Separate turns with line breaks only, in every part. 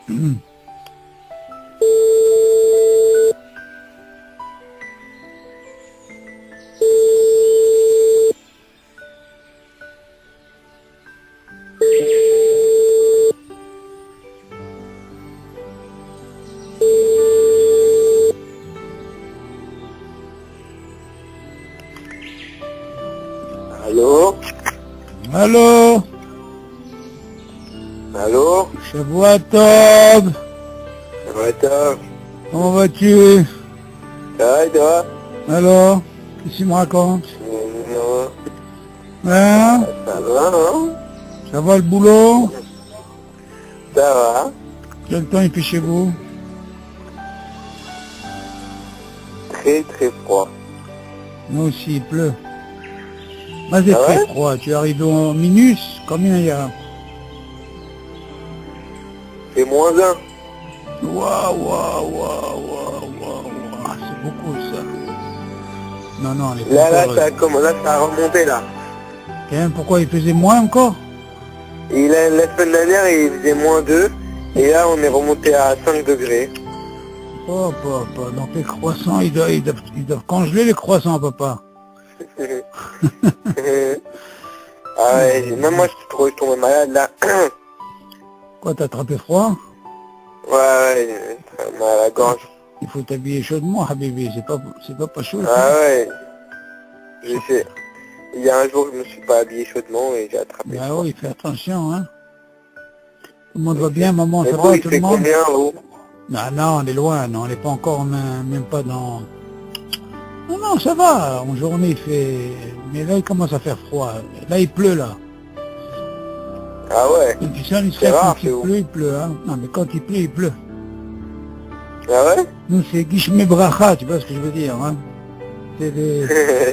Allô?
Allô?
Allô?
Shavua Tov.
Ouais, toi?
Comment vas-tu?
Ça va et toi?
Alors? Qu'est-ce qu'il me raconte?
Non.
Hein?
Ça va, hein?
Ça va le boulot?
Ça va?
Quel temps il fait chez vous?
Très très froid.
Nous aussi, il pleut. Moi, c'est
Ah
très
ouais?
froid. Tu arrives au minus? Combien il y a?
C'est -1.
Waouh, waouh, waouh, waouh, waouh. C'est beaucoup, ça. Non, non, on est pas
Là,
encore...
ça a remonté là.
Tiens, pourquoi il faisait moins encore?
Et la semaine dernière, il faisait -2. Et là, on est remonté à 5 degrés.
Oh, papa, donc les croissants, ils doivent congeler les croissants, papa.
Ah ouais, même moi, je tombé malade là.
Quoi, t'as attrapé froid?
Ouais, j'ai mal à la gorge.
Il faut t'habiller chaudement, Habibi, c'est pas chaud.
Ah ouais, je sais. Il y a un jour, je me suis pas habillé chaudement et j'ai attrapé
Bah
froid.
oui, fais attention, hein. Tout le monde va bien, maman,
Mais
ça
vous,
va,
il
tout le
fait
monde?
combien, vous?
Non, non, on est loin, non, on n'est pas encore, même pas dans... Non, non, ça va, en journée il fait... Mais là, il commence à faire froid. Là, il pleut, là.
Ah ouais?
Et puis ça, il
C'est
sait
rare
quand
chez vous.
il pleut, hein. Non, mais quand il pleut, il pleut.
Ah ouais?
Nous, c'est Gishme Bracha, tu vois ce que je veux dire, hein. C'est des...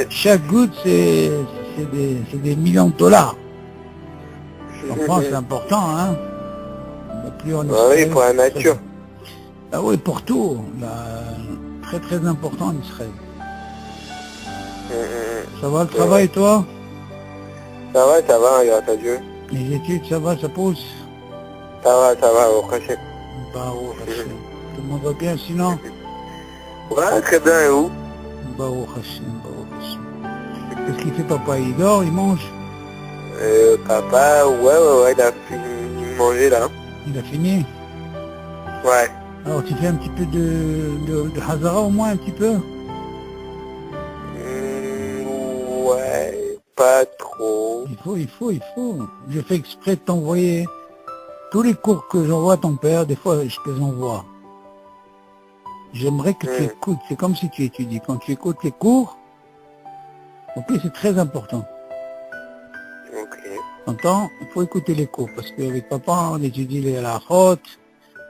Chaque goutte, c'est des millions de dollars. Tu comprends, c'est important, hein. Plus en
Ah
Israël,
oui, pour la
c'est très-
nature.
Ah oui, pour tout. Là, très très important en Israël. Ça va le
C'est
travail, toi?
Ça va, grâce à Dieu.
Les études, ça va, ça pousse?
Ça va, au prochain.
Bah, oh, Hashem. Tout le monde va bien sinon?
Ouais, très bien, et vous?
Bah, oh, Hashem, bah, oh, Hashem. Qu'est-ce qu'il fait, papa? Il dort, il mange?
Papa, ouais, il a fini de manger là.
Il a fini?
Ouais.
Alors, tu fais un petit peu de Hazara au moins, un petit peu?
Ouais, pas trop.
Il faut. Je fais exprès de t'envoyer tous les cours que j'envoie à ton père, des fois je te les envoie. J'aimerais que tu écoutes, c'est comme si tu étudies. Quand tu écoutes les cours, ok, c'est très important.
Ok.
T'entends? Il faut écouter les cours, parce qu'avec papa, on étudie les halachot.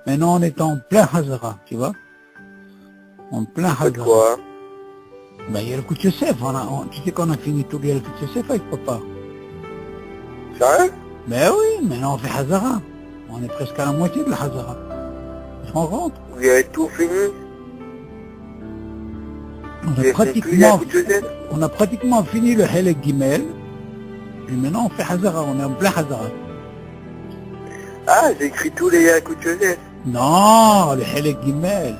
Maintenant, on est en plein Hazara, tu vois? En plein
Faites
Hazara.
quoi?
Ben, il y a le coup de Yosef, tu sais qu'on a fini tout le coup de Yosef avec papa.
Sérieux?
Ben oui, maintenant on fait Hazara. On est presque à la moitié de la Hazara. Tu te rends compte?
Vous avez tout fini?
On a pratiquement fini le Helek Gimel. Et maintenant on fait Hazara, on est en plein Hazara.
Ah, j'ai écrit tous les Yakout Joseph.
Non, le Helek Gimel.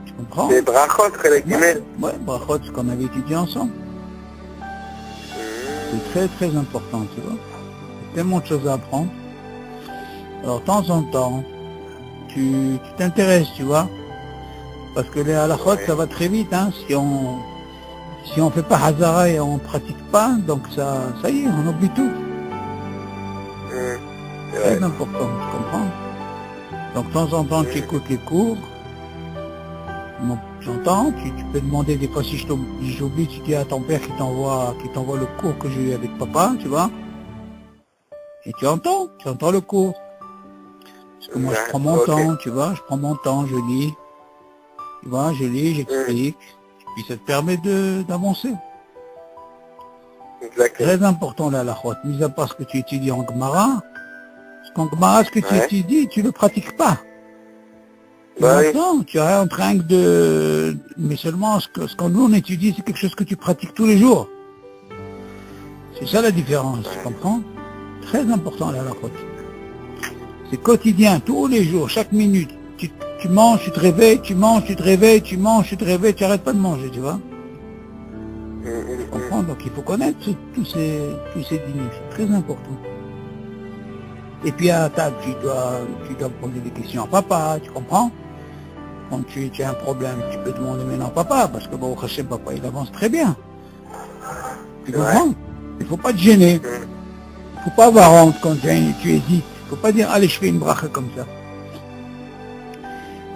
Tu comprends?
Les brachot, les guimel.
Ouais, brachot, ce qu'on avait étudié ensemble. C'est très très important, tu vois. Il y a tellement de choses à apprendre. Alors, de temps en temps, tu t'intéresses, tu vois. Parce que les halachot, ça va très vite, hein. Si on fait pas Hazara et on pratique pas, donc ça y est, on oublie tout. Très important, tu comprends? Donc, de temps en temps, tu écoutes les cours. Donc, j'entends, tu peux demander des fois si j'oublie, tu dis à ton père qui t'envoie le cours que j'ai eu avec papa, tu vois. Et tu entends le cours. Parce que moi, je prends mon temps, tu vois, je prends mon temps, je lis. Tu vois, je lis, j'explique. Et puis ça te permet d'avancer. Très important la halachot, mis à part ce que tu étudies en Gemara. Parce qu'en Gemara, ce que tu étudies, tu ne le pratiques pas. Maintenant, tu es en train de... Mais seulement, ce qu'on nous on étudie, c'est quelque chose que tu pratiques tous les jours. C'est ça la différence, tu comprends? Très important la halachot. C'est quotidien, tous les jours, chaque minute. Tu manges, tu te réveilles, tu manges, tu te réveilles, tu manges, tu te réveilles, tu n'arrêtes pas de manger, tu vois. Tu comprends? Donc il faut connaître tous ces dîners, c'est très important. Et puis à table, tu dois poser des questions à papa, tu comprends? Quand tu as un problème, tu peux demander maintenant à papa, parce que bon, Hachem, papa, il avance très bien. Tu comprends? Il ne faut pas te gêner. Il ne faut pas avoir honte quand tu hésites. Il ne faut pas dire, allez, je fais une bracha comme ça.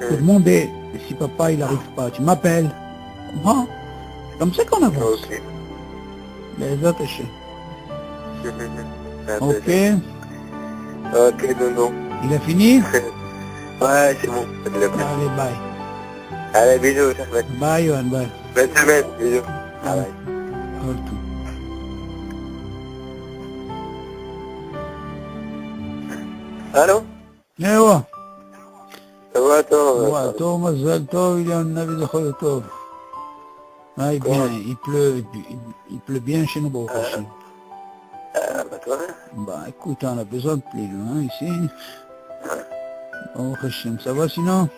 Il faut demander, et si papa, il n'arrive pas, tu m'appelles. Tu comprends? C'est comme ça qu'on avance.
Ok.
Les attachés. Ok.
Ok, Dodo.
Il a fini?
Ouais, c'est bon.
Allez, bye.
Allez, bisous, Ahmed.
Bye, Yohan, bye.
Bonne semaine, bisous. Ah ouais.
All tout.
Allô?
ايوه
Ça va, toi?
هو تو مازال تو il y a un avis de خويا تو. Ah, bien, il pleut bien chez nous, Baruch Hashem.
Bah, toi,
Bah, écoute, on a besoin de pluie, hein, ici. Baruch Hashem, ça va sinon?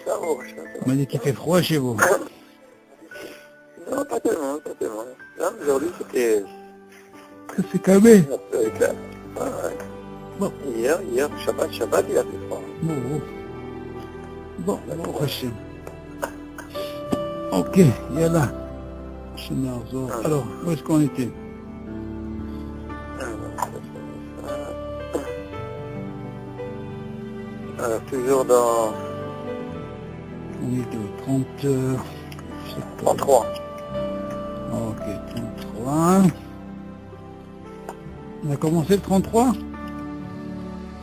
ça va, ça va.
On m'a dit qu'il fait froid chez vous.
Non, pas tellement, pas tellement. Là, aujourd'hui, c'était
Ça s'est calmé.
un peu éclat. Ouais.
Bon.
Hier, Shabbat, il a fait froid.
Bon, Baruch Hashem. Ok, yalla. Alors, où est-ce qu'on était?
Toujours dans
On était au 30... je sais pas.
33.
Ok, 33. On a commencé le 33?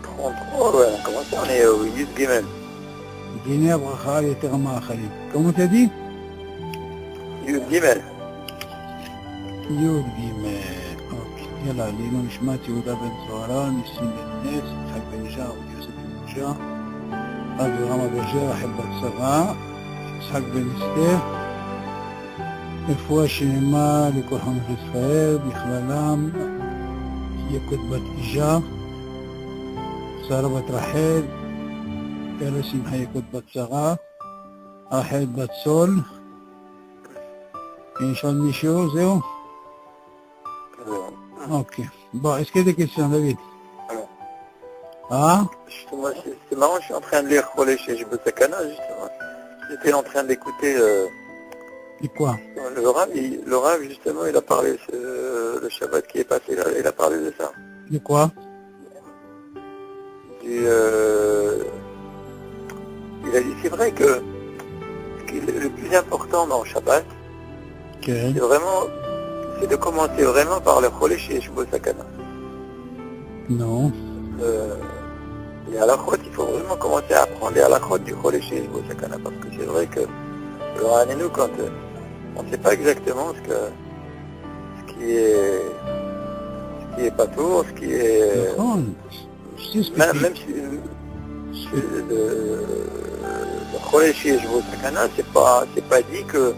33, ouais, on a commencé, on est au Yud Gimel.
Guinée, Bracha, Yeterama, Khalid. Comment t'as dit?
Yud Gimel.
Yud Gimel. Ok. Yalla, Lino Nishmat, Yehuda ben Zohara, Nissim ben Nes, Yitzhak ben Jar, Yosef ben Jar, Rabbi Rama ben Jar, Ahibat Sara, Yitzhak ben Esther, רפואה שלמה לכל חמש ישראל, בכללם יקות בת אישה, שרה בת רחל, פרס שמחה יקות בת שרה, רחל בת סול. יש עוד מישהו? זהו? Ok. Bon, est-ce qu'il y a des questions, David? Ah?
Justement, c'est marrant, je suis en train de lire Cholé chez Jibosakana, justement. J'étais en train d'écouter
Et quoi?
le Rav, justement, il a parlé, le Shabbat qui est passé, là, il a parlé de ça.
De quoi?
Il a dit, c'est vrai que le plus important dans le Shabbat,
Okay.
c'est de commencer vraiment par le Cholé chez Jibosakana.
Non.
Et à la chôte, il faut vraiment commencer à apprendre à la chôte du Cholé chez Jibosakana, parce que c'est vrai que le Rahanenou, quand on ne sait pas exactement ce qui est pas tout, ce qui est...
Non. Je sais ce que
Même si le Cholé chez Jibosakana, c'est pas dit que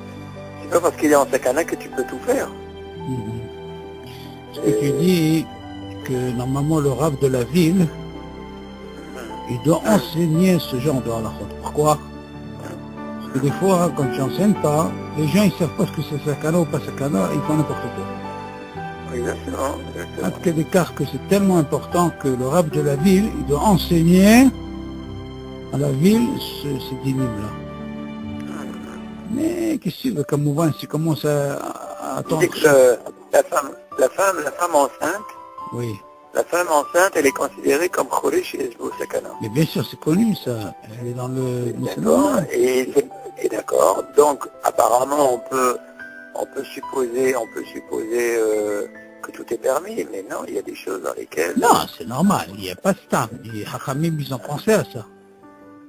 c'est pas parce qu'il est en sakana que tu peux tout faire.
Ce que tu dis, que normalement le Rav de la ville, il doit enseigner ce genre de halachot. Pourquoi? Parce que des fois, quand tu n'enseignes pas, les gens ils savent pas ce que c'est sakana ou pas sakana, ils font n'importe quoi.
Exactement.
En tout cas, des cas que c'est tellement important que le Rav de la ville, il doit enseigner à la ville ces dynimes-là. Mais qu'est-ce que tu veux, comme mouvement, si tu commences à attendre...
Tu dis que la femme enceinte,
Oui.
la femme enceinte, elle est considérée comme Cholé chez Jibosakana.
Mais bien sûr, c'est connu, ça. Elle est dans le...
D'accord. Et d'accord. Donc, apparemment, on peut supposer que tout est permis, mais non, il y a des choses dans lesquelles...
Non, c'est normal, il n'y a pas de stam. Les Hachamim, ils ont pensé à ça.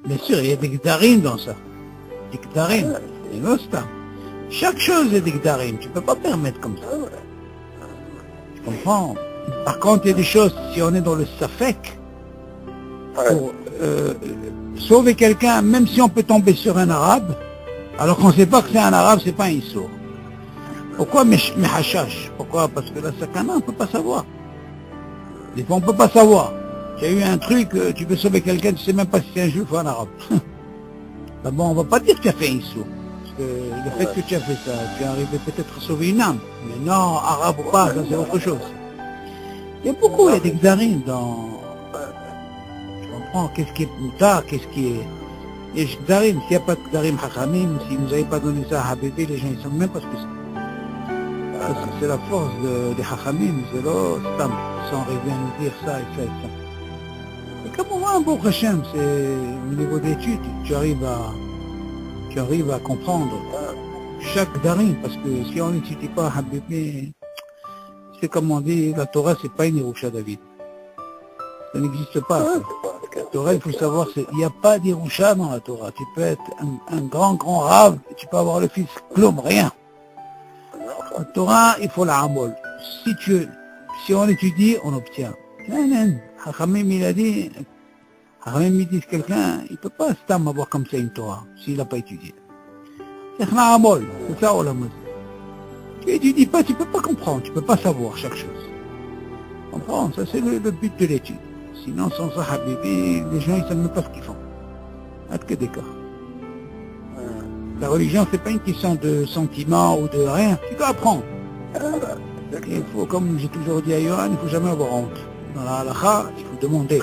Bien sûr, il y a des gdarim dans ça. Des gdarim, et non stam. Chaque chose est des gdarim, tu ne peux pas permettre comme ça. Tu comprends? Par contre, il y a des choses, si on est dans le safek, pour sauver quelqu'un, même si on peut tomber sur un arabe, alors qu'on ne sait pas que c'est un arabe, c'est pas un issour. Pourquoi Mehashash? Pourquoi? Parce que la sakana, on ne peut pas savoir. Des fois, on ne peut pas savoir. Tu as eu un truc, tu veux sauver quelqu'un, tu sais même pas si c'est un juif ou un arabe. Ben bon, on va pas dire que tu as fait un issour. Parce que le fait que tu as fait ça, tu es arrivé peut-être à sauver une âme. Mais non, arabe ou pas, ça c'est autre chose. Il y a beaucoup, il y a des gzarim dans... Tu comprends, qu'est-ce qui est mouta, qu'est-ce qui est... Il y a gzarim, s'il n'y a pas de gzarim hachamim, si vous n'avez pas donné ça à Habibi, les gens ils savent même pas ce que c'est. Parce que c'est la force des hachamim, c'est là, stam, sans rêver à nous dire ça et ça et ça. Et comme on voit un beau Hachem, c'est au niveau d'études, tu arrives à comprendre chaque darim, parce que si on n'étudie pas Habibi, c'est comme on dit, la Torah c'est pas une Yerusha David. Ça n'existe pas. Ça. La Torah, il faut savoir, il n'y a pas d'Yerusha dans la Torah. Tu peux être un grand rave, et tu peux avoir le fils Klom, rien. La Torah, il faut la Amol. Si on étudie, on obtient. Hachamim, il a dit, Hachamim, ils disent quelqu'un, il ne peut pas stam avoir comme ça une Torah, s'il n'a pas étudié. C'est la Amol, c'est ça, Olam. Tu étudies pas, tu ne peux pas comprendre, tu ne peux pas savoir chaque chose. Comprends, ça c'est le but de l'étude. Sinon, sans ça, Habibi, les gens, ils ne savent même pas ce qu'ils font. Hâte que des cas. La religion, c'est pas une question de sentiment ou de rien. Tu dois apprendre. Il faut, comme j'ai toujours dit à Yohan, il ne faut jamais avoir honte. Dans la halakha, il faut demander.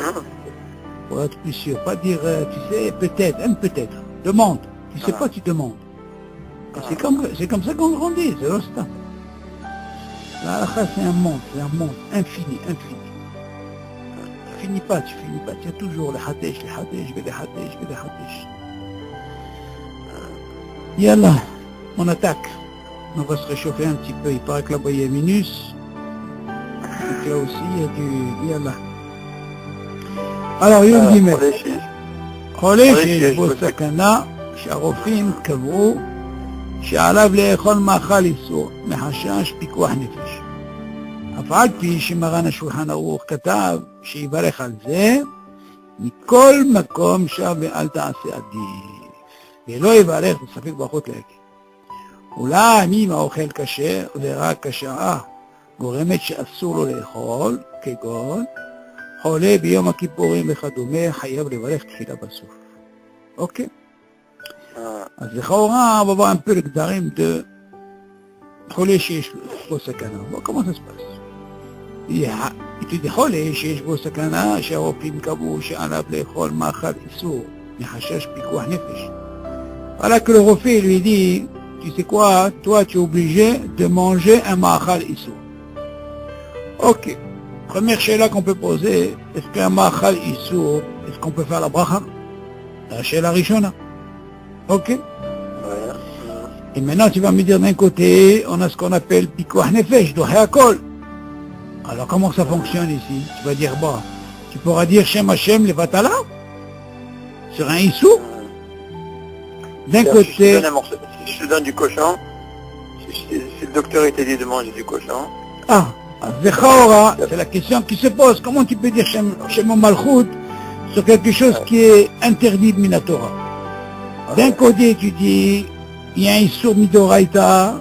Pour être plus sûr. Pas dire, tu sais, peut-être, même peut-être. Demande. Tu sais pas, tu demandes. C'est comme ça qu'on grandit, c'est l'instant. La halakha, c'est un monde infini. Tu finis pas. Tu as toujours les hadesh. Yallah, on attaque. On va se réchauffer un petit peu. Il paraît que là-bas il y a Minus. Et là aussi il y a du Yallah. Alors, Yom Gimel. חולה שיש בו סכנה שהרופאים קבעו שעליו לאכול מאכל איסור מחשש פיקוח נפש. אף על פי שמרן השולחן ערוך כתב שיברך על זה מכל מקום שב ואל תעשה עדיף. ולא יברך בספק ברכות להקל. אולי אם האוכל כשר ורק כשעה גורמת שאסור לו לאכול, כגון חולה ביום הכיפורים וכדומה, חייב לברך תחילה בסוף. אוקיי? אז לכאורה, on va voir un peu le גדרים de חולה שיש בו סכנה. בוא, comment ça se passe? Il te dit חולה שיש בו סכנה שהרופאים קבעו שעליו לאכול מאכל איסור מחשש פיקוח נפש. Voilà que le rofé lui dit, tu sais quoi, toi tu es obligé de manger un ma'achal issour. Ok. Première chéla qu'on peut poser, est-ce qu'un ma'achal issour, est-ce qu'on peut faire la bracha? La chéla rishona. Ok. Et maintenant tu vas me dire d'un côté, on a ce qu'on appelle pikuach nefesh, dohéakol. Alors comment ça fonctionne ici? Tu vas dire, bah, tu pourras dire Shem Hashem levatala sur un issour. D'un côté...
Si je te donne du cochon, si le docteur t'a dit de manger du cochon...
Ah, c'est la question qui se pose. Comment tu peux dire Shem Malchut sur quelque chose qui est interdit de Minatora? D'un côté, tu dis, il y a un Issour Midoraïta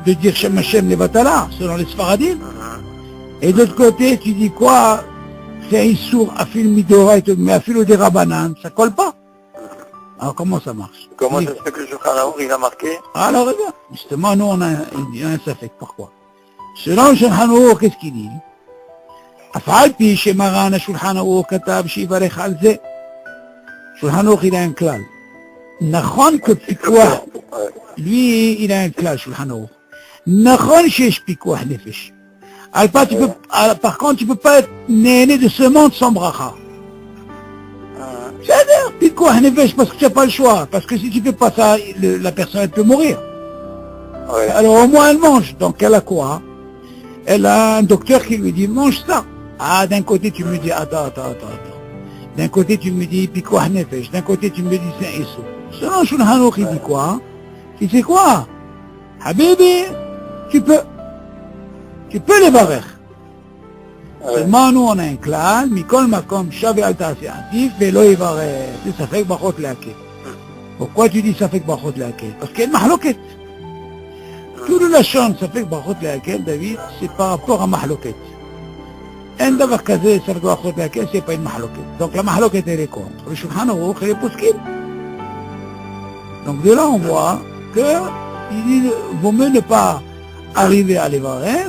de dire Shem Hashem Levatala, selon les Sfaradim. Et de l'autre côté, tu dis quoi? C'est un Issour Afil Midoraïta, mais Afil des Rabanan, ça colle pas. Alors comment ça marche?
Comment ça se fait que le Shulchan Arour il a marqué?
Alors regarde, justement nous on a un safek. Pourquoi? Selon le Shulchan Arour, qu'est-ce qu'il dit? Afal pi shemaran Shulchan Arour katab shivarech al ze. Shulchan Arour il a un klal. Nachon que pikuah, lui il a un klal Shulchan Arour. Nachon shesh pikuah nefesh. Par contre tu peux pas être né de ce monde sans bracha. C'est-à-dire, pikuach nefesh, parce que tu n'as pas le choix. Parce que si tu ne fais pas ça, la personne elle peut mourir. Ouais. Alors au moins elle mange. Donc elle a quoi? Elle a un docteur qui lui dit mange ça. Ah, d'un côté tu me dis attends. D'un côté tu me dis pikuach nefesh. D'un côté tu me dis c'est un issou. Selon Shulchan Arour il dit quoi? Tu sais quoi? Habibi, tu peux les barer. Seulement nous on a un klal, mikol makom shavi al ta'asi atif velo yivareh. Ça fait brachot lehakel. Pourquoi tu dis ça fait brachot lehakel? Parce qu'il y a une mahloket. Tout le lachon ça fait brachot lehakel, David, c'est par rapport à mahloket. אין דבר כזה צריך לאכול להקל, c'est pas une מחלוקת. Donc la מחלוקת elle est contre. Le Shulchan Aruch elle est poskim. Donc de là on voit que il dit vaut mieux ne pas arriver à l'évarer.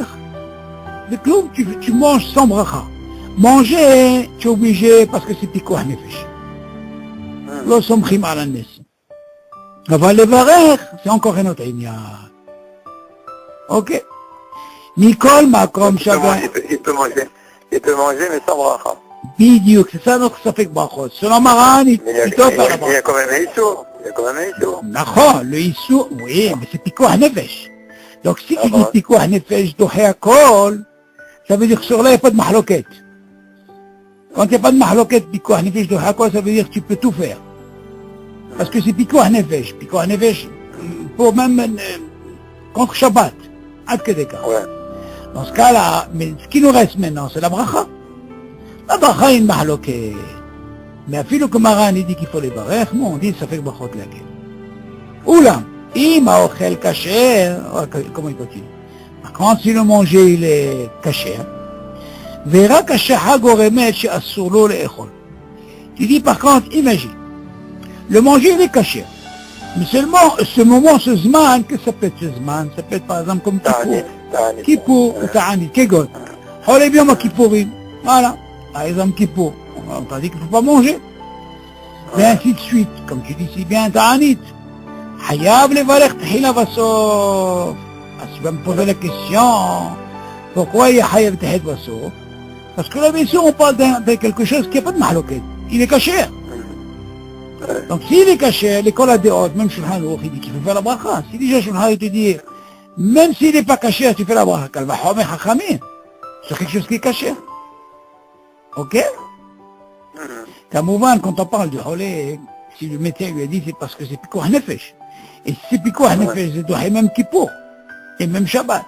Mais כלום, tu manges sans bracha. Manger, tu es obligé parce que c'est פיקוח נפש. לא סומכים על הנס. אבל לברך זה encore un autre עניין. אוקיי? מכל מקום שווה...
Il peut manger mais sans bracha.
בדיוק, c'est ça notre ספק ברכות. Selon Maran, il peut faire la bracha.
Il y a quand même un isour. Il y a quand même un isour.
נכון, le איסור, oui, mais c'est פיקוח נפש. Donc si tu dis פיקוח נפש דוחה הכל, ça veut dire que sur là il n'y a pas de מחלוקת. Quand il n'y a pas de מחלוקת, פיקוח נפש דוחה הכל, ça veut dire que tu peux tout faire. Parce que c'est פיקוח נפש. פיקוח נפש, pour même contre Shabbat. עד כדי כך.
Ouais.
Dans ce cas-là, mais ce qui nous reste maintenant, c'est la bracha. La bracha est une mahloket. Mais afilou que Maran il dit qu'il faut les barer, nous on dit ça fait que brachot laquelle. Oulam, im haochel kasher, comment il continue? Quand si le manger il est kasher, verra kasher goremet she'asur lo le'echol. Tu dis par contre, imagine, le manger il est kasher. Mais seulement ce moment, ce zman, qu'est-ce que ça peut être ce zman? Ça peut être par exemple comme Kippour ou Ta'anit, Kegot. Cholé bien ma Kippourim. Voilà. Par exemple Kippour. On t'a dit qu'il ne faut pas manger. Mais ainsi de suite. Comme tu dis si bien Ta'anit. Hayab levarech tehila vasof. Tu vas me poser la question. Pourquoi il y a Hayab tehila vasof? Parce que là bien sûr on parle de quelque chose qui n'a pas de mahloket. Il est caché. Donc s'il est caché, l'école a des hautes, même Shulchan Aruch, il dit qu'il faut faire la bracha. Si déjà Shulchan Aruch te dit, même s'il n'est pas caché, tu fais la bracha. Kalvachomer chachamim. C'est quelque chose qui est caché. Ok? Kamouvan, quand on parle de Holé, si le médecin lui a dit, c'est parce que c'est pikuach nefesh. Et si c'est pikuach nefesh, c'est doit même Kippour. Et même Shabbat.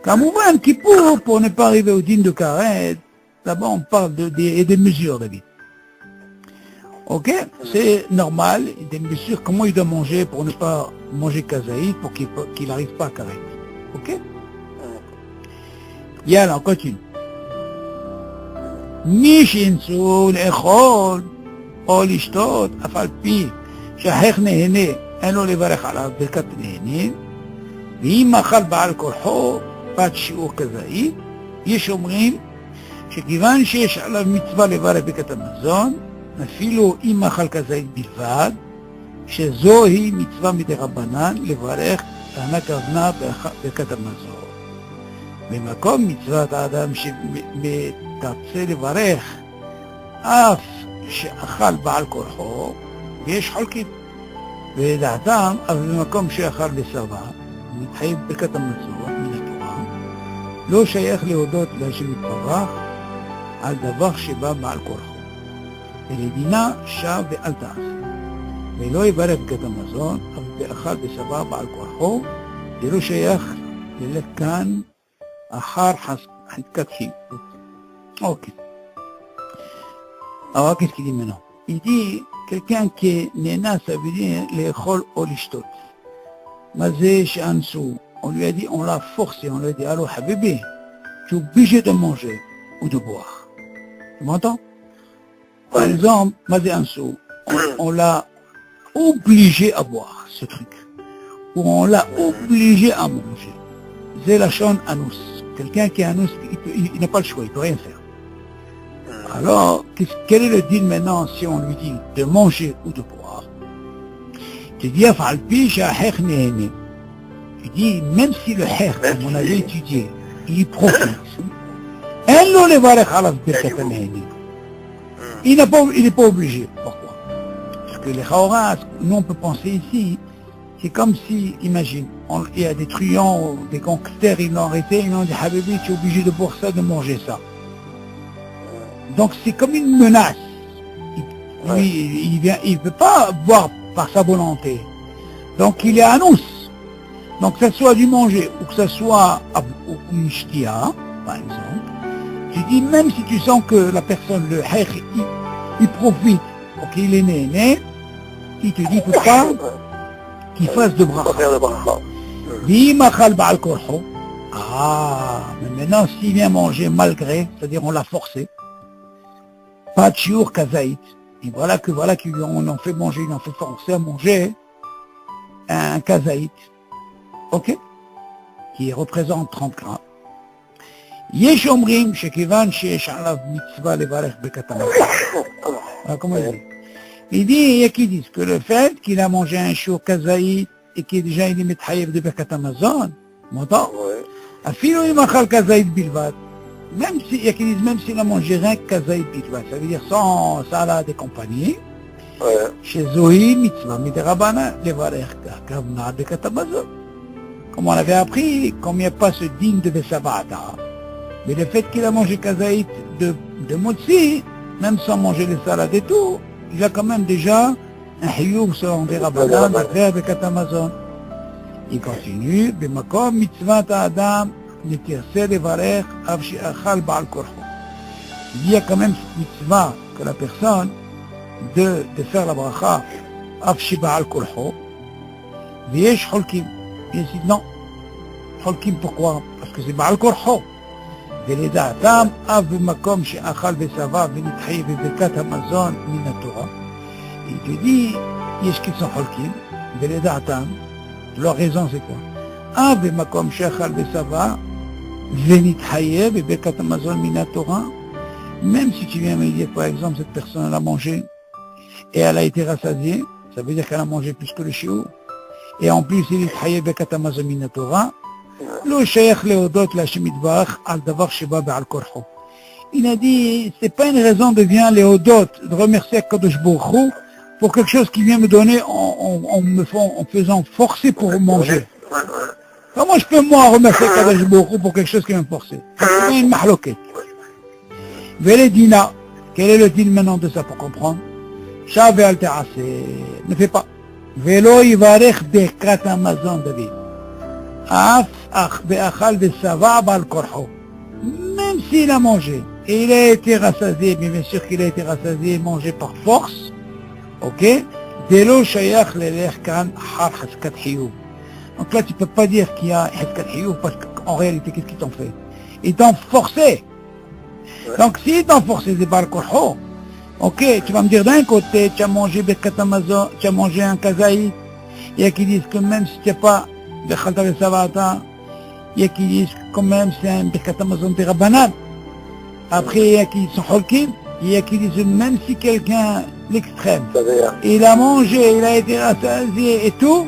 Kamouvan, Kippour, pour ne pas arriver au din de Karet, d'abord on parle des mesures de vie. Ok, c'est normal, des mesures, comment il doit manger pour ne pas manger kazaïd, pour qu'il n'arrive pas à carré. Ok? Yalla, on continue. מי שינסו לאכול או לשתות, אף על פי שהחך נהנה, אין לו לברך עליו ברכת נהנים, ואם אכל בעל כורחו, בת שיעור כזאי, יש אומרים שכיוון שיש עליו מצווה לברך ברכת המזון, אפילו אם אכל כזית בלבד, שזוהי מצווה מדרבנן לברך טענה כוונה ברכת המזון. במקום מצוות האדם שמתרצה לברך, אף שאכל בעל כורחו, ויש חולקים. ולדעתם, אבל במקום שאכל ושבע, מתחייב ברכת המזון מן התורה, לא שייך להודות להשם יתברך על דבר שבא בעל כורחו. ולדינה שב ואל תעשה. ולא יברך ברכת המזון, אבל באכל ושבע בעל כורחו, זה לא שייך ללך כאן אחר חזקת חילוק. אוקיי. אבל qu'est-ce qu'il dit maintenant? Il dit, quelqu'un qui est néna, ça veut dire לאכול או לשתות. מה זה שאנסו? On lui a dit, on l'a forcé, on lui a dit, allô, habibi, tu es obligé de manger ou de boire. Tu m'entends? Par exemple, Mazé Ansou, on l'a obligé à boire ce truc. Ou on l'a obligé à manger. C'est la chaîne Anous. Quelqu'un qui est Anous, il n'a pas le choix, il ne peut rien faire. Alors, quel est le deal maintenant si on lui dit de manger ou de boire? Tu dis, tu dis, même si le her, comme on avait étudié, il profite. Il n'est pas obligé. Pourquoi? Parce que les Khaoras, nous on peut penser ici, c'est comme si, imagine, il y a des truands, des gangsters, ils l'ont arrêté, ils l'ont dit, Habibi, tu es obligé de boire ça, de manger ça. Donc c'est comme une menace. Il ne peut pas boire par sa volonté. Donc il est anous. Donc que ce soit du manger ou que ce soit une shtia, par exemple, tu dis même si tu sens que la personne, le haïr, il profite, ok, il est né, il te dit pourquoi qu'il fasse de bracha. Ah, mais maintenant, s'il vient manger malgré, c'est-à-dire on l'a forcé, pas de chiour kazaït. Et voilà qu'ils en fait manger, ils en fait forcer à manger un kazaït. Ok? Qui représente 30 grammes. יש אומרים שכיוון שיש עליו מצווה לברך ברכת המזון. Comment il dit? Il dit, il y a qui disent que le fait qu'il a mangé un chiour kazaït et qu'il est déjà il est מתחייב de ברכת המזון, m'entends? אפילו אם אכל kazaït בלבד, même si, il y a qui disent même s'il a mangé rien que kazaït בלבד, ça veut dire sans salade et compagnie, שזוהי מצווה מדרבנן לברך הכוונה ברכת המזון. Comme on avait appris, comme il n'y a pas ce digne de Besabata, mais le fait qu'il a mangé kazaït de motzi, même sans manger les salades et tout, il a quand même déjà un hiyub selon des rabbanan à faire avec Amazon. Il continue, b'makom mitzvat ha'adam netirse levarech av she'achal ba'al korcho. Il y a quand même cette mitzvah que la personne de faire la bracha av she'ba'al korcho, v'yesh cholkim. Il dit non. Cholkim pourquoi? Parce que c'est ba'al korcho. ולדעתם אף במקום שאכל ושבע ונתחייב בברכת המזון מן התורה. Il te dit, יש qui sont חולקים, ולדעתם, leur raison c'est quoi? אף במקום שאכל ושבע ונתחייב בברכת המזון מן התורה. Même si tu viens me dire, par exemple, cette personne elle a mangé et elle a été rassasiée, ça veut dire qu'elle a mangé plus que le shiur. Et en plus, il est מתחייב בברכת המזון מן התורה. לא שייך להודות להשם יתברך על דבר שבא בעל כורחו. Il a dit, c'est pas une raison de bien להודות, de remercier Akadosh Baruch Hu pour quelque chose qui vient me donner en faisant forcer pour manger. Comment je peux moi remercier Akadosh Baruch Hu pour quelque chose qui vient me forcer? C'est une mahloket. Vele dina, quel est le din maintenant de ça pour comprendre? Shav ve'al te'aseh, ne fais pas. Velo yivarech bechkat hamazon David. Même s'il a mangé et il a été rassasié, mais bien sûr qu'il a été rassasié et mangé par force, ok? Donc là tu peux pas dire qu'il y a haskat hiyuv parce qu'en réalité qu'est-ce qu'ils t'ont fait? Ils t'ont forcé. Donc s'ils t'ont forcé c'est par korho, ok? Tu vas me dire d'un côté tu as mangé berkat hamazon, tu as mangé un kazaït, il y a qui disent que même si tu n'as pas دخلت بالسبعة il y a qui disent quand même c'est un birkat hamazon de Rabbanan. Après il y a qui sont holkim, il y a qui disent même si quelqu'un l'extrême il a mangé, il a été rassasié et tout,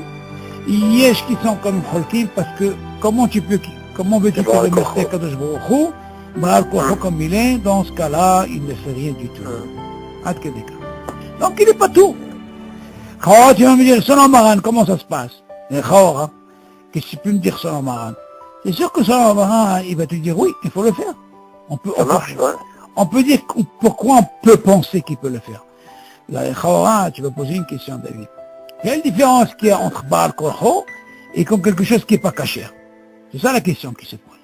il y a qui sont comme holkim parce que comment veux-tu te remercier Kadosh Baruch Hu Ba'al Korcho comme il est, dans ce cas-là il ne fait rien du tout. Donc il n'est pas tout. Quand tu vas me dire selon Maran comment ça se passe? Qu'est-ce que tu peux me dire selon Maran? C'est sûr que selon Maran, il va te dire oui, il faut le faire. On peut dire pourquoi on peut penser qu'il peut le faire. Là, tu vas poser une question, David. Quelle différence qu'il y a entre Ba'al Korcho et comme quelque chose qui n'est pas caché? C'est ça la question qui se pose.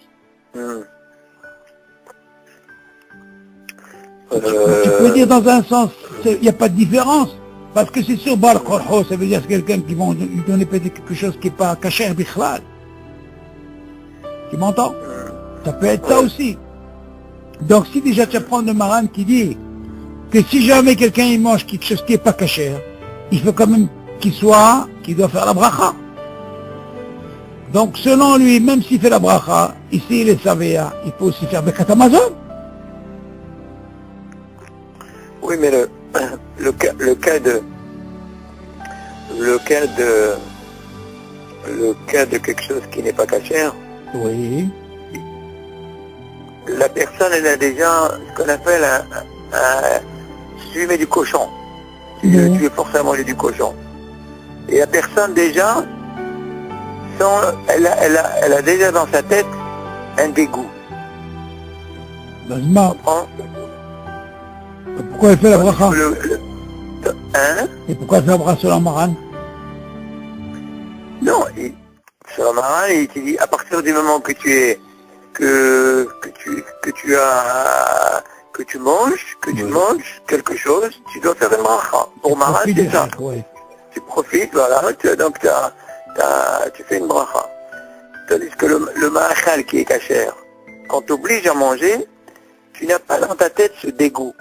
Tu peux dire dans un sens, il n'y a pas de différence. Parce que c'est sûr, Ba'al Korcho, ça veut dire c'est quelqu'un qui va lui donner peut-être quelque chose qui n'est pas caché, bichlal. Tu m'entends? Ça peut être ça aussi. Donc si déjà tu apprends de Maran qui dit que si jamais quelqu'un il mange quelque chose qui n'est pas caché, il faut quand même qu'il doit faire la bracha. Donc selon lui, même s'il fait la bracha, ici il est savéa, il peut aussi faire Birkat Hamazon.
Oui, mais le cas de quelque chose qui n'est pas cachère.
Oui.
La personne, elle a déjà ce qu'on appelle si tu mets du cochon. Tu es forcément manger du cochon. Et la personne déjà, elle a déjà dans sa tête un dégoût.
Pourquoi elle fait la bracha?
Hein?
Et pourquoi elle fait la bracha sur la Maran?
Non, sur la Maran, il te dit à partir du moment que tu manges quelque chose, tu dois faire une bracha. Pour Maran, c'est ça. Ouais. Tu profites, voilà, donc tu fais une bracha. Tandis que le ma'achal qui est cachère, quand t'oblige à manger, tu n'as pas dans ta tête ce dégoût.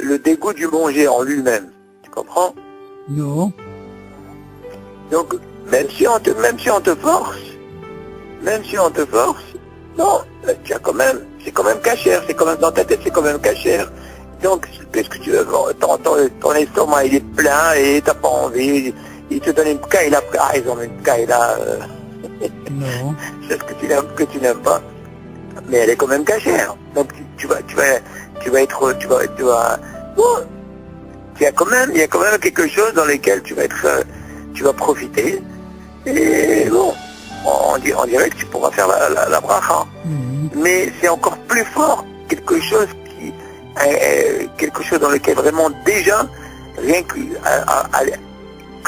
Le dégoût du manger en lui-même. Tu comprends?
Non.
Donc, même si on te force, non, tu as quand même, c'est quand même cachère, c'est quand même dans ta tête, c'est quand même cachère. Donc, qu'est-ce que tu veux? Ton estomac, il est plein et t'as pas envie. Il te donne une pkaïla, ils ont une pkaïla.
Non.
C'est ce que tu n'aimes pas. Mais elle est quand même cachère. Donc, il y a quand même quelque chose dans lequel tu vas profiter. Et bon, on dirait que tu pourras faire la bracha. Mais c'est encore plus fort, quelque chose dans lequel vraiment déjà, rien que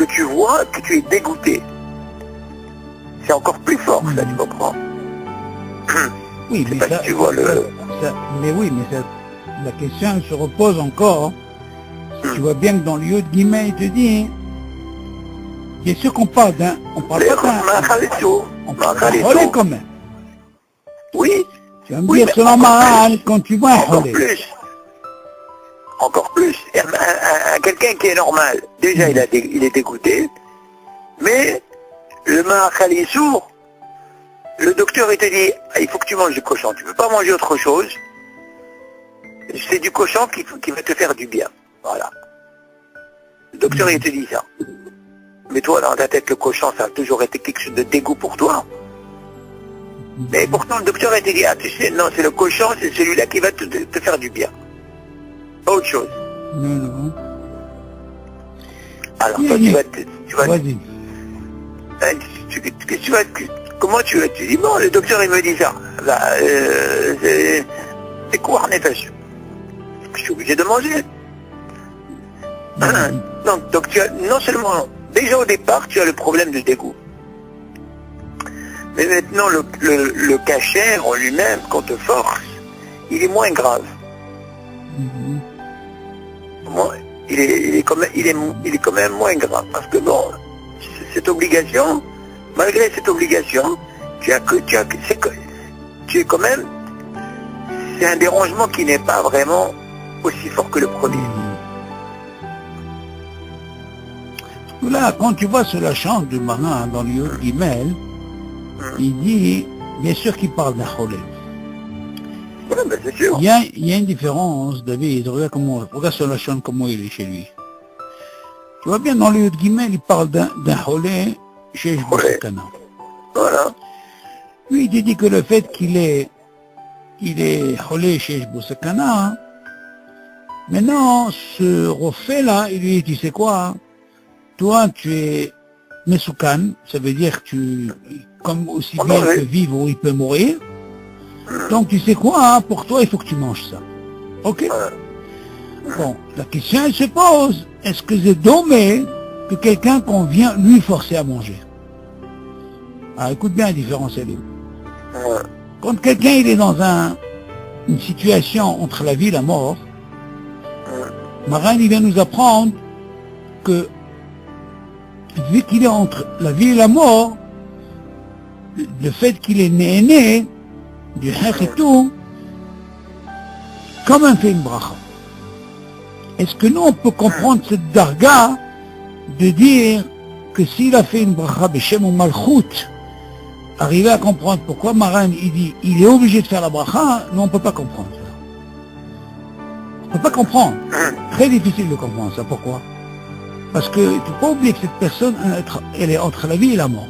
tu vois, que tu es dégoûté. C'est encore plus fort, ça, tu comprends?
Oui, mais
si tu vois
la question elle se repose encore. Si tu vois bien que dans le lieu de guillemets, il te dit, bien sûr qu'on parle d'un, on parle pas d'un, on parle d'un relais quand même.
Oui.
Tu vas me dire selon Maran, quand tu vois un relais.
Encore plus. Quelqu'un qui est normal, déjà il est dégoûté, mais le ma'achal est sourd. Le docteur il te dit, il faut que tu manges du cochon, tu ne peux pas manger autre chose. C'est du cochon qui va te faire du bien. Voilà. Le docteur il te dit ça. Mais toi dans ta tête le cochon ça a toujours été quelque chose de dégoût pour toi. Mais pourtant le docteur il te dit, tu sais, non c'est le cochon, c'est celui-là qui va te faire du bien. Pas autre chose.
Non.
Alors toi tu vas
vas-y.
Comment tu dis, bon, le docteur il me dit ça, c'est quoi en effet? Je suis obligé de manger. Donc tu as, non seulement, déjà au départ, tu as le problème de dégoût. Mais maintenant, le cachère en lui-même, qu'on te force, il est moins grave. Il est quand même moins grave. Parce que bon, cette obligation, malgré cette obligation, tu es quand même, c'est un dérangement qui n'est pas vraiment aussi fort que le premier.
Là, quand tu vois sur la chante du marin dans le Yod Gimel, il dit, bien sûr qu'il parle d'un cholé.
Oui, mais c'est sûr.
Il y a une différence, David, regarde sur la chante comment il est chez lui. Tu vois bien, dans le Yod Gimel, il parle d'un cholé chez Shbosakana.
Voilà.
Lui, il dit que le fait qu'il est cholé chez Shbosakana, maintenant, ce refait-là, il lui dit, tu sais quoi, toi, tu es mesoukan, ça veut dire que comme aussi bien que vivre ou il peut mourir. Donc, tu sais quoi, pour toi, il faut que tu manges ça. Ok? Bon, la question, elle se pose. Est-ce que c'est dommage que quelqu'un qu'on vient lui forcer à manger? Alors, écoute bien la différence, elle est où? Quand quelqu'un, il est dans une situation entre la vie et la mort, Maran, il vient nous apprendre que vu qu'il est entre la vie et la mort, le fait qu'il est né du haq et tout, comme un fait une bracha. Est-ce que nous on peut comprendre cette darga de dire que s'il a fait une bracha b'shem ou malchut, arriver à comprendre pourquoi Maran il dit il est obligé de faire la bracha, nous on peut pas comprendre ça. On peut pas comprendre. Très difficile de comprendre ça. Pourquoi? Parce que il ne faut pas oublier que cette personne, elle est entre la vie et la mort.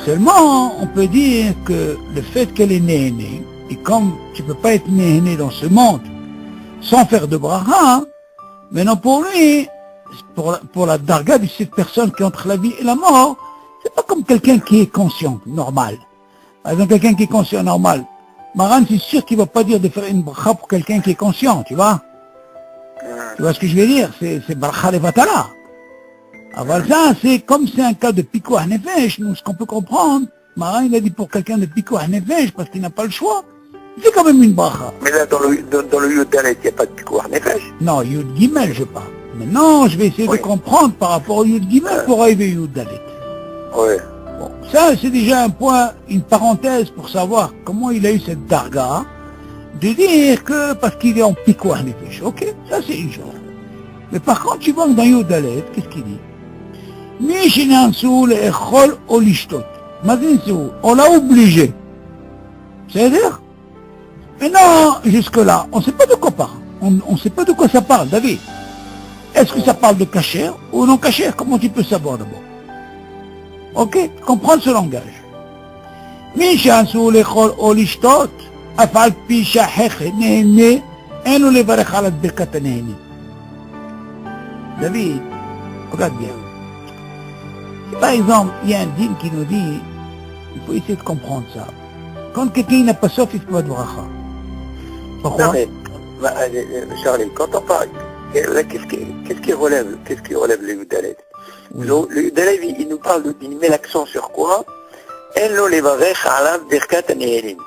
Seulement, on peut dire que le fait qu'elle est née, et comme tu ne peux pas être né dans ce monde sans faire de bracha, maintenant pour lui, pour la darga de cette personne qui est entre la vie et la mort, c'est pas comme quelqu'un qui est conscient, normal. Par exemple, quelqu'un qui est conscient, normal. Maran, c'est sûr qu'il ne va pas dire de faire une bracha pour quelqu'un qui est conscient, tu vois? Tu vois ce que je veux dire? C'est bracha levatala. Alors ça, c'est comme c'est un cas de pikuach nefesh, nous, ce qu'on peut comprendre, Maran, il a dit pour quelqu'un de pikuach nefesh, parce qu'il n'a pas le choix, c'est quand même une bracha.
Mais là, dans le Yud Dalet, il n'y a pas de pikuach nefesh.
Non, Yud Gimel, je parle. Maintenant, je vais essayer de comprendre par rapport au Yud Gimel pour arriver au Yud Dalet.
Oui.
Bon, Ça, c'est déjà un point, une parenthèse pour savoir comment il a eu cette darga de dire que parce qu'il est en pikouah nefesh. Ok, ça c'est une chose. Mais par contre, tu vois que dans Yodalet, qu'est-ce qu'il dit? On l'a obligé. C'est-à-dire, maintenant, jusque-là, on ne sait pas de quoi parle. On ne sait pas de quoi ça parle, David. Est-ce que ça parle de kasher ou non kasher? Comment tu peux savoir d'abord? Ok, comprendre ce langage. David, regarde bien. Par exemple, il y a un dîme qui nous dit, il faut essayer de comprendre ça. Quand quelqu'un n'a pas soif, il ne peut pas de bracha. Pourquoi?
Non mais, Charlie, quand on parle, qu'est-ce qui relève le Yudalet?
Oui.
Le Yudalet, il nous parle, il met l'accent sur quoi? Ello levarech alav birkat hanehenin.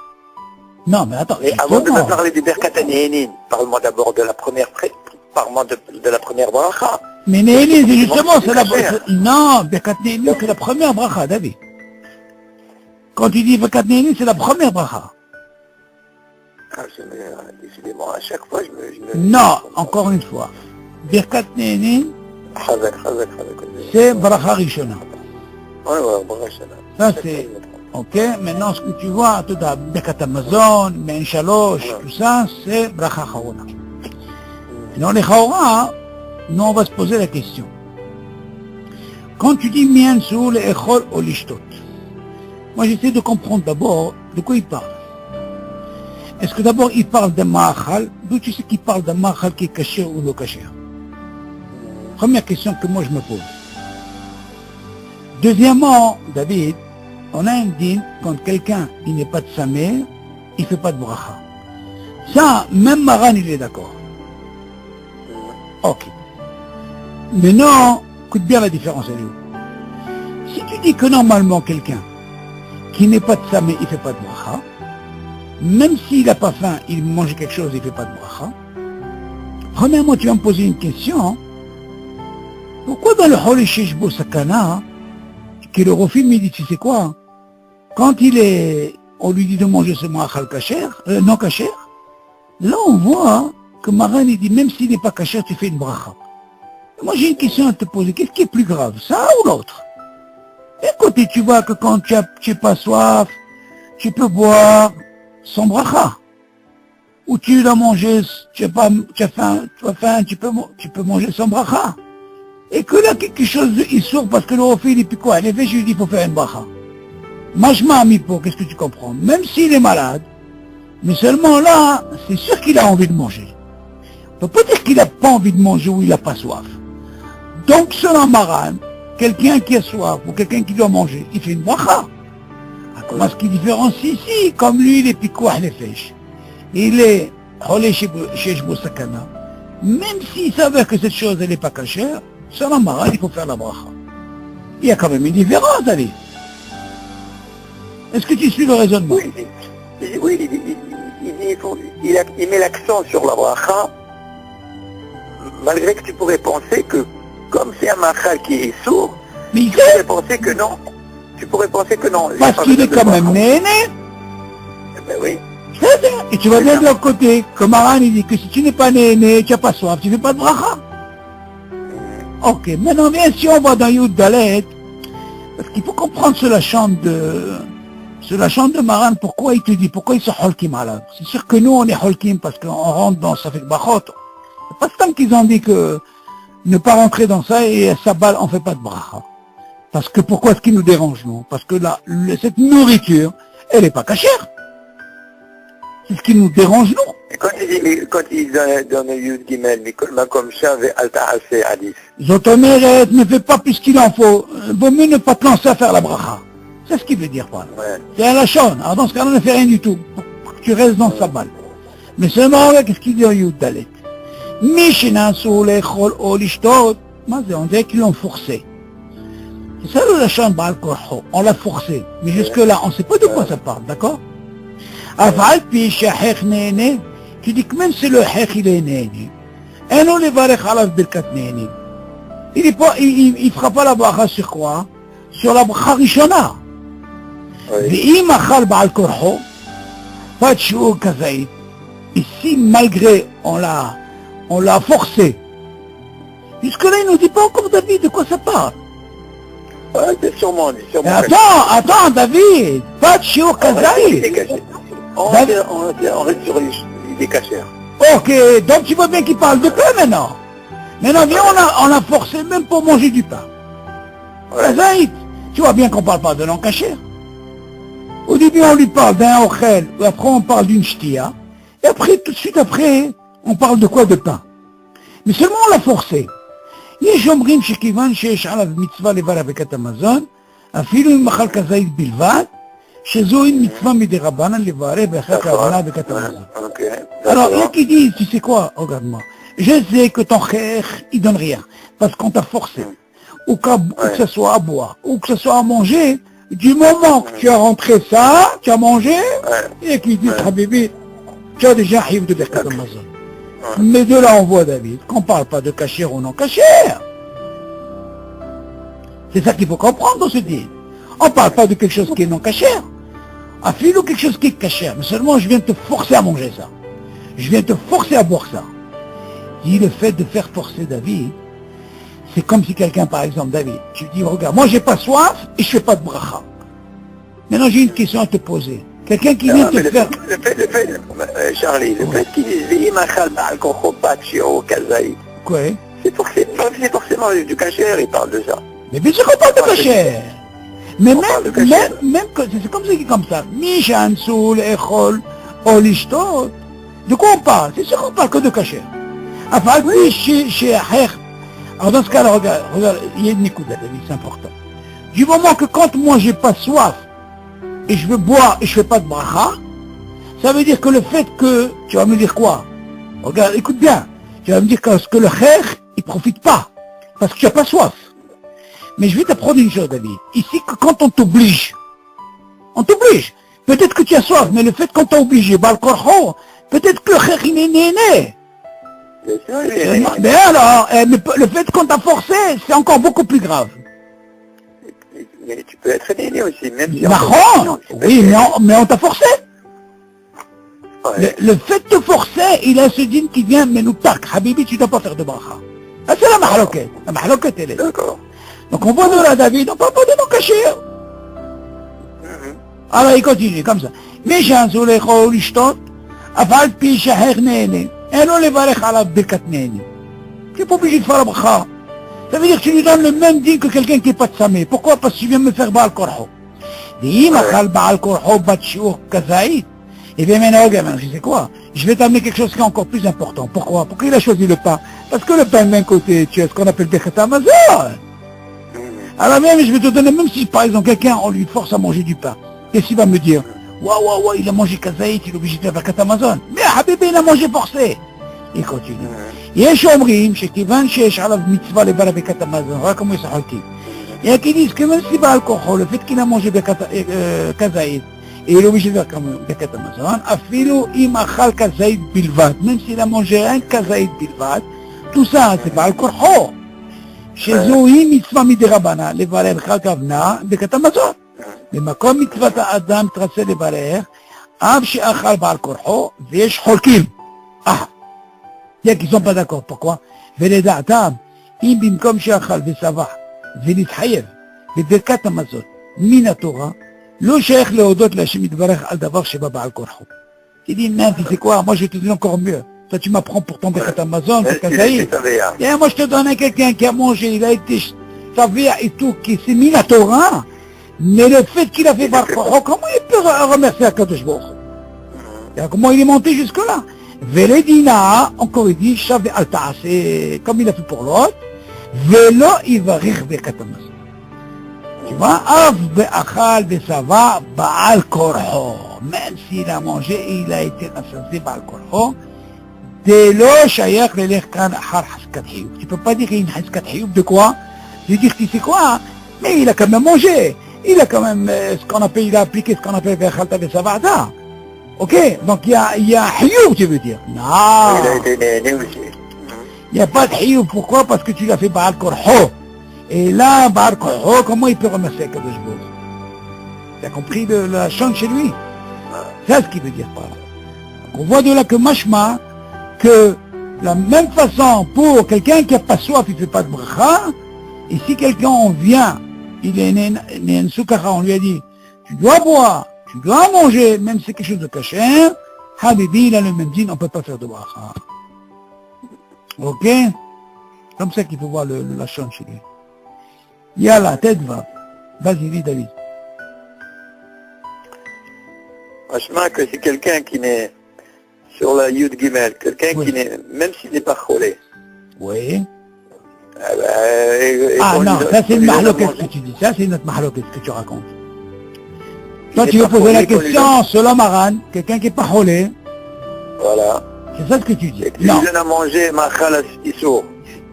Non, mais attends.
Mais avant de me parler du birkat hanehenin, parle-moi d'abord de la première parle-moi de la première bracha.
Mais Nehenin, justement, c'est la bracha. Non, birkat Nehenin, c'est la première bracha, David. Quand tu dis birkat Nehenin, c'est la première bracha.
Ah, décidément, à chaque fois, je me...
Non, encore une fois. Birkat Nehenin,
Chazak.
c'est bracha rishona.
Ouais, bracha.
Ça c'est... Ok, maintenant ce que tu vois, tout à Birkat Amazon, Ben Shalosh, tout ça, c'est bracha charona. Dans les chora, nous on va se poser la question. Quand tu dis Mian Soul, Echol ou Lishtot, moi j'essaie de comprendre d'abord de quoi il parle. Est-ce que d'abord il parle d'un ma'achal? D'où tu sais qu'il parle d'un ma'achal qui est caché ou non caché? Première question que moi je me pose. Deuxièmement, David, on a un dîme, quand quelqu'un il n'est pas de sa mère, il ne fait pas de bracha. Ça, même Maran il est d'accord. Ok. Mais non, écoute bien la différence, elle est où? Si tu dis que normalement quelqu'un qui n'est pas de sa mère, il ne fait pas de bracha, même s'il n'a pas faim, il mange quelque chose, il ne fait pas de bracha, premièrement, tu vas me poser une question. Pourquoi dans le Holi Sheshbo Sakana, que le Rofim me dit, tu sais quoi, quand on lui dit de manger ce ma'achal kasher, non kasher, là on voit que Maran il dit, même s'il n'est pas kasher, tu fais une bracha. Moi j'ai une question à te poser, qu'est-ce qui est plus grave, ça ou l'autre? Écoute, tu vois que quand tu n'as pas soif, tu peux boire sans bracha. Ou tu dois manger, tu as faim, tu peux manger sans bracha. Et que là, quelque chose, il sort parce que le Rofim, il dit quoi? En effet, je lui dis, il faut faire une bracha. Majma amipo, qu'est-ce que tu comprends? Même s'il est malade, mais seulement là, c'est sûr qu'il a envie de manger. On peut pas dire qu'il n'a pas envie de manger ou il n'a pas soif. Donc, selon Maran, quelqu'un qui a soif ou quelqu'un qui doit manger, il fait une bracha. Comment est-ce qu'il différencie ici? Comme lui, il est pikouah nefesh. Il est cholé sheshbo sakana. Même s'il savait que cette chose, elle n'est pas cachère, selon Maran, il faut faire la bracha. Il y a quand même une différence, allez. Est-ce que tu suis le raisonnement?
Oui, il met l'accent sur la bracha, malgré que tu pourrais penser que, comme c'est un machal qui est sourd,
Mais
tu pourrais penser que non.
Parce qu'il est quand même néné.
Ben oui.
Et tu vas bien de l'autre côté, que Maran il dit que si tu n'es pas néné, tu n'as pas soif, tu ne fais pas de bracha. Ok, maintenant bien si on va dans Yud Dalet, parce qu'il faut comprendre sur la chambre de Maran, pourquoi il te dit, pourquoi ils sont holkim alors. C'est sûr que nous on est holkim parce qu'on rentre dans ça fait bachot. C'est pas tant qu'ils ont dit que ne pas rentrer dans ça et sa balle on fait pas de bracha. Parce que pourquoi est-ce qu'il nous dérange nous? Parce que là, cette nourriture, elle n'est pas cachère. C'est ce qui nous dérange nous.
Et quand il dit dans le Yud Gimel, comme Shav et Alta Aseh Hadith.
Zotomeret ne fait pas puisqu'il en faut. Vaut mieux ne pas te lancer à faire la bracha. C'est ce qu'il veut dire par là.
Ouais.
C'est à la chaune. Alors dans ce cas-là, ne fais rien du tout. Pour que tu restes dans sa balle. Mais seulement avec ce qu'il dit au Yud Dalet. Mishinasu lechol o lishtot. On dirait qu'ils l'ont forcé. C'est ça la chaîne Baal Korho. On l'a forcé. Mais jusque-là, on ne sait pas de quoi ça parle, d'accord? Afal pi shahech néné. Tu dis que même si le hech il est néné, et non les varech alav birkat néné. Il fera pas la bracha sur quoi? Sur la bracha rishona. ואם אכל בעל כורחו, pas de shiur kazaït. Et si malgré on l'a forcé, jusque-là il nous dit pas encore David de quoi ça parle.
Ouais, c'est sûrement.
Attends David, pas de shiur kazaït.
On reste sur les cachères.
Ok, donc tu vois bien qu'il parle de pain maintenant. Maintenant viens, on a forcé même pour manger du pain. Kazaït, tu vois bien qu'on parle pas de non cachère. Au début, on lui parle d'un ochel, après on parle d'une shtia, et après, tout de suite après, on parle de quoi? De pain. Mais seulement on l'a forcé. יש אומרים שכיוון שיש עליו מצווה לברך ברכת המזון, אפילו אם אכל כזית בלבד, שזוהי מצווה מדרבנן לברך ברכת הכוונה ברכת המזון. Alors, il y a qui dit, tu sais quoi, regarde-moi, je sais que ton frère, il donne rien, parce qu'on t'a forcé, ou que ce soit à boire, ou que ce soit à manger. Du moment que tu as rentré ça, tu as mangé, et qui dit, Habibi, tu as déjà un de Birkat Amazon. Mais de là, on voit, David, qu'on ne parle pas de cachère ou non cachère. C'est ça qu'il faut comprendre dans ce dit. On ne parle pas de quelque chose qui est non cachère. À fil ou quelque chose qui est cachère. Mais seulement, je viens te forcer à manger ça. Je viens te forcer à boire ça. Et le fait de faire forcer David, c'est comme si quelqu'un, par exemple, David, tu dis, regarde, moi j'ai pas soif et je fais pas de bracha. Maintenant j'ai une question à te poser. Quelqu'un qui vient te faire...
Charlie, le fait qu'il dise,
Quoi?
C'est forcément du cachère, il parle de ça.
Mais bien sûr qu'on parle de cachère. Mais même que c'est comme ça qui est comme ça. Mishan, soul, echol, olishtot. De quoi on parle? C'est sûr qu'on parle que de cachère. Enfin, oui, chez Aher. Alors dans ce cas-là, regarde, il y a une écoute là, c'est important. Du moment que quand moi j'ai pas soif, et je veux boire et je fais pas de bracha, ça veut dire que le fait que, tu vas me dire quoi? Regarde, écoute bien, tu vas me dire que le khair, il profite pas, parce que tu n'as pas soif. Mais je vais t'apprendre une chose, David. Ici, que quand on t'oblige, peut-être que tu as soif, mais le fait qu'on t'a obligé, peut-être que le khair, il est né. Mais alors, le fait qu'on t'a forcé, c'est encore beaucoup plus grave.
Mais tu peux être aîné aussi, même si
oui, mais on t'a forcé. Ouais. Le fait de te forcer, il a ce dîne qui vient, mais nous tac, Habibi, tu dois pas faire de bracha. Ah, c'est la mahaloket. La mahaloket, elle est.
D'accord.
Donc on voit de là, David, on parle pas de non cachère. Alors il continue, comme ça. Mais j'ai un soleil, l'ishtot, afal pi shaher nene. Et non les varech à la birkat nene. Tu n'es pas obligé de faire la bracha. Ça veut dire que tu lui donnes le même dîne que quelqu'un qui n'est pas de samé. Pourquoi? Parce que tu viens me faire Baal Korho. Et bien maintenant, regarde, je sais quoi? Je vais t'amener quelque chose qui est encore plus important. Pourquoi? Pourquoi il a choisi le pain? Parce que le pain d'un côté, tu as ce qu'on appelle Birkat Amazon. Alors même, je vais te donner, même si par exemple quelqu'un, on lui force à manger du pain. Qu'est-ce qu'il va me dire? Waouh, il a mangé kazaït, il est obligé de faire Birkat Amazon. Mais Habibi, il a mangé forcé. Il continue. יש אומרים שכיוון שיש עליו מצווה לברך ברכת המזון, רק כמו ישחקים. Il y a qui disent que même si בעל כורחו, le fait qu'il a mangé כזית, et il est obligé de faire ברכת המזון, אפילו אם אכל כזית בלבד, même s'il a mangé un כזית בלבד, tout ça c'est בעל כורחו. שזוהי מצווה מדרבנן, לברך הכוונה ברכת המזון. במקום מצוות האדם תרצה לברך, אף שאכל בעל כורחו, ויש חולקים. Il y a qui ne sont pas d'accord. Pourquoi? ולדעתם, אם במקום שאכל ושבח ונתחייב בברכת המזון מן התורה, לא שייך להודות להשם יתברך על דבר שבא בעל כורחו. Tu dis, non, tu sais quoi, moi je te dis encore mieux. Toi tu m'apprends pour ton bרכת המזון, c'est kazaï. Et moi je te donne quelqu'un qui a mangé, il a été savia et tout, qui s'est mis la Torah, mais le fait qu'il a fait בעל כורחו, comment il peut remercier Akadosh Baruch Hu? Comment il est monté jusque-là? Veledina, encore il dit, Shav al ta'ase, comme il a fait pour l'autre, Velo ivarich birkat hamazon. Tu vois, Av be'achal be'sava ba'al korho. Même s'il a mangé, il a été rassasié ba'al korho. Delo shayach lelech kan achar haskat hiyub. Tu peux pas dire qu'il y a une haskat hiyub de quoi? Je dis, tu sais quoi? Mais il a quand même mangé. Il a quand même, ce qu'on appelle, il a appliqué ce qu'on appelle be'achalta be'sava'da. Ok, donc il y a Hiyub, tu veux dire? Non.
Il a été né aussi.
Il n'y a pas de Hiyub. Pourquoi? Parce que tu l'as fait Baal Korho. Et là, Baal Korho, comment il peut remercier Kadosh Baruch? Tu as compris la chante chez lui? C'est ça ce qu'il veut dire par là. Donc, on voit de là que mashma, que la même façon pour quelqu'un qui n'a pas soif, il ne fait pas de bracha, et si quelqu'un vient, il est né un soukara, on lui a dit, tu dois boire, tu dois manger, même si c'est quelque chose de caché, Habibi, il a le même dit, on ne peut pas faire de bracha. Ok? Comme ça qu'il faut voir la chante chez lui. Yalla, tête va. Vas-y, dis David.
Franchement, que c'est quelqu'un qui n'est sur la Yud Gimel, quelqu'un qui n'est, même s'il n'est pas cholé.
Oui.
Ah
non, ça c'est une mahloquette que tu dis. Ça c'est notre mahloquette que tu racontes. Toi tu veux poser la question sur l'amaran, quelqu'un qui n'est pas cholé.
Voilà.
C'est ça ce que tu dis.
Et non. Tu lui as mangé machal issour.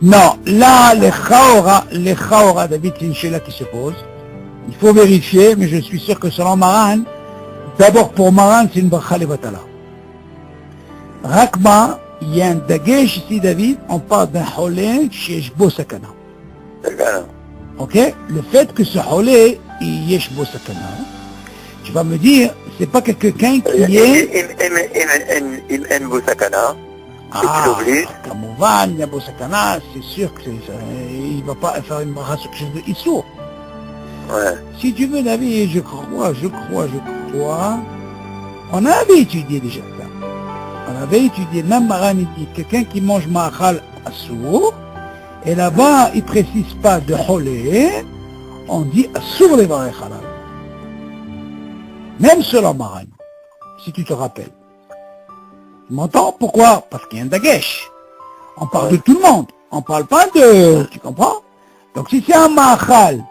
Non, là, les chaora, David, c'est une chéla qui se pose. Il faut vérifier, mais je suis sûr que selon Maran, d'abord pour Maran, c'est une bracha levatala. Rakma, il y a un dagesh ici, David, on parle d'un cholé chez Shbo Sakana. Ok? Le fait que ce cholé, il y ait Shbo Sakana, tu vas me dire, c'est pas quelqu'un qui est...
Il Shbo Sakana.
Kamovan, Yabo Sakana, c'est sûr que il ne va pas faire une bracha sur quelque chose de Issour.
Ouais.
Si tu veux, David, je crois, on avait étudié déjà ça. On avait étudié, même Maran, il dit, quelqu'un qui mange ma'achal Assour, et là-bas, il ne précise pas de cholé, on dit Assour les varech halal. Même selon Maran, si tu te rappelles. Tu m'entends? Pourquoi? Parce qu'il y a un dagesh. On parle de tout le monde. On parle pas de... Tu comprends? Donc si c'est un ma'achal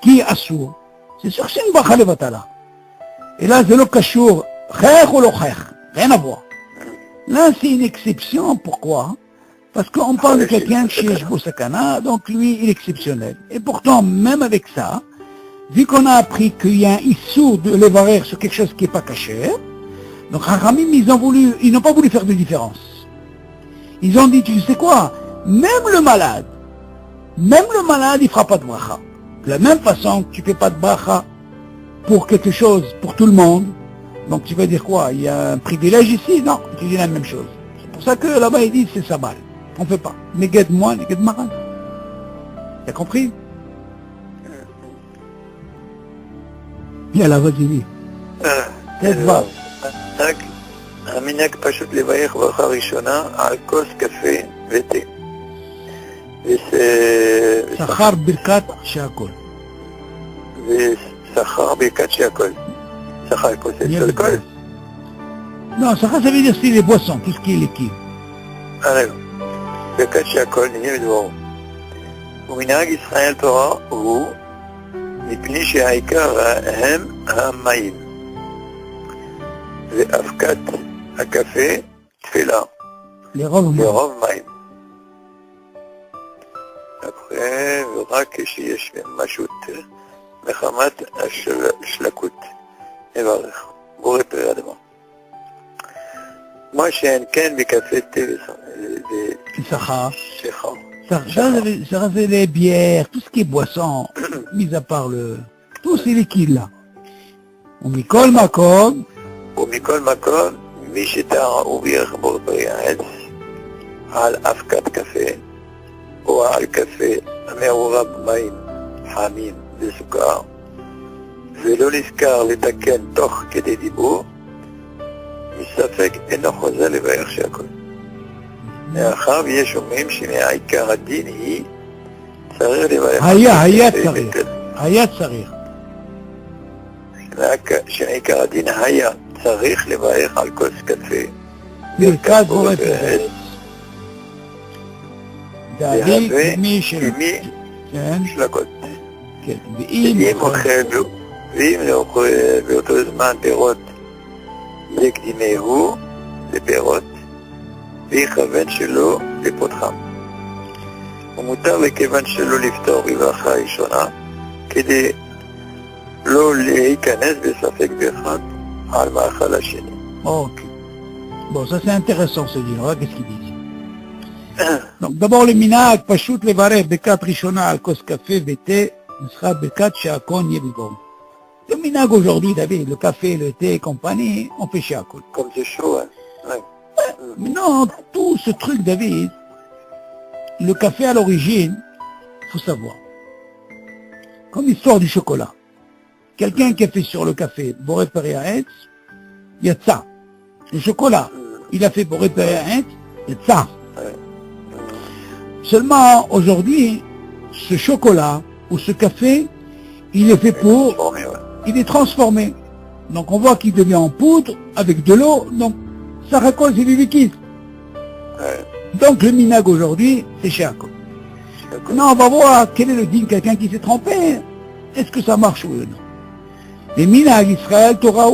qui est assour, c'est sûr que c'est une bracha levatala. Et là, c'est le kashour, chayr ou le chayr. Rien à voir. Là, c'est une exception. Pourquoi? Parce qu'on parle de quelqu'un chez Shbo Sakana, donc lui, il est exceptionnel. Et pourtant, même avec ça, vu qu'on a appris qu'il y a un issou de levarer sur quelque chose qui n'est pas caché, donc Haramim, ils n'ont pas voulu faire de différence. Ils ont dit, tu sais quoi, même le malade, il ne fera pas de bracha. De la même façon que tu ne fais pas de bracha pour quelque chose, pour tout le monde, donc tu vas dire quoi, il y a un privilège ici? Non, tu dis la même chose. C'est pour ça que là-bas, ils disent, c'est sabal. On ne fait pas. Neged moi, neged maran. T'as compris? Yalla, vas-y. Tête va.
המנהג פשוט לברך ברכה ראשונה על כוס קפה ותה.
שכר ברכת שהכל.
ושכר ברכת שהכל. שכר כוס שהכל?
Non, שכר ça veut dire c'est les boissons, tout ce qui est liquide.
ברכת שהכל נהיה בדברו. ומנהג ישראל תורה הוא מפני שהעיקר הם המים. ואבקת הקפה תפילה.
לרוב
מים. après, ורק כשיש משהו מחמת השלקות. נברך. בורא פרי אדמה. מה שאין כן בקפה תה
שכר.
שכר.
Ça c'est les bières, tout ce qui est boisson, mis à part tout c'est liquide là. ומכל מקום,
מי שטעה ובירך בורא פרי העץ על אבקת קפה או על קפה המעורב במים חמים וסוכר ולא נזכר לתקן תוך כדי דיבור, מספק אינו חוזר לברך שהכל. מאחר ויש אומרים שמעיקר הדין היא צריך לברך
היה צריך
שמעיקר הדין היה צריך לברך על כוס קפה
ברכת בורא פרי העץ דאבי מי
שלקות. ואם לאוכל באותו זמן פירות יקדימהו לפירות ויכוון שלו לפותחם. ומותר לכיוון שלא לפתור בברכה ראשונה כדי לא להיכנס בספק באחד על מאכל השני.
Ok. Bon, ça c'est intéressant ce dit. Regarde qu'est-ce qu'il dit. Donc d'abord le minag, pashut levarech bekat rishona al kos café vete, nisra bekat she'akon yeh bibom. Le minag aujourd'hui, David, le café, le thé et compagnie, on fait chez Akol.
Comme c'est chaud, hein. Ouais.
Maintenant, tout ce truc, David, le café à l'origine, faut savoir. Comme l'histoire du chocolat. Quelqu'un qui a fait sur le café Boré Péréaetz, il y a de ça. Le chocolat, il a fait Boré Péréaetz, il y a de ça.
Ouais.
Seulement, aujourd'hui, ce chocolat ou ce café, il est fait pour...
Transformé, ouais.
Il est transformé. Donc on voit qu'il devient en poudre avec de l'eau, donc ça récolte du liquide.
Ouais.
Donc le minag aujourd'hui, c'est chez Akol. Maintenant on va voir quel est le din, quelqu'un qui s'est trompé. Est-ce que ça marche oui ou non? Les minag Israël, Torah,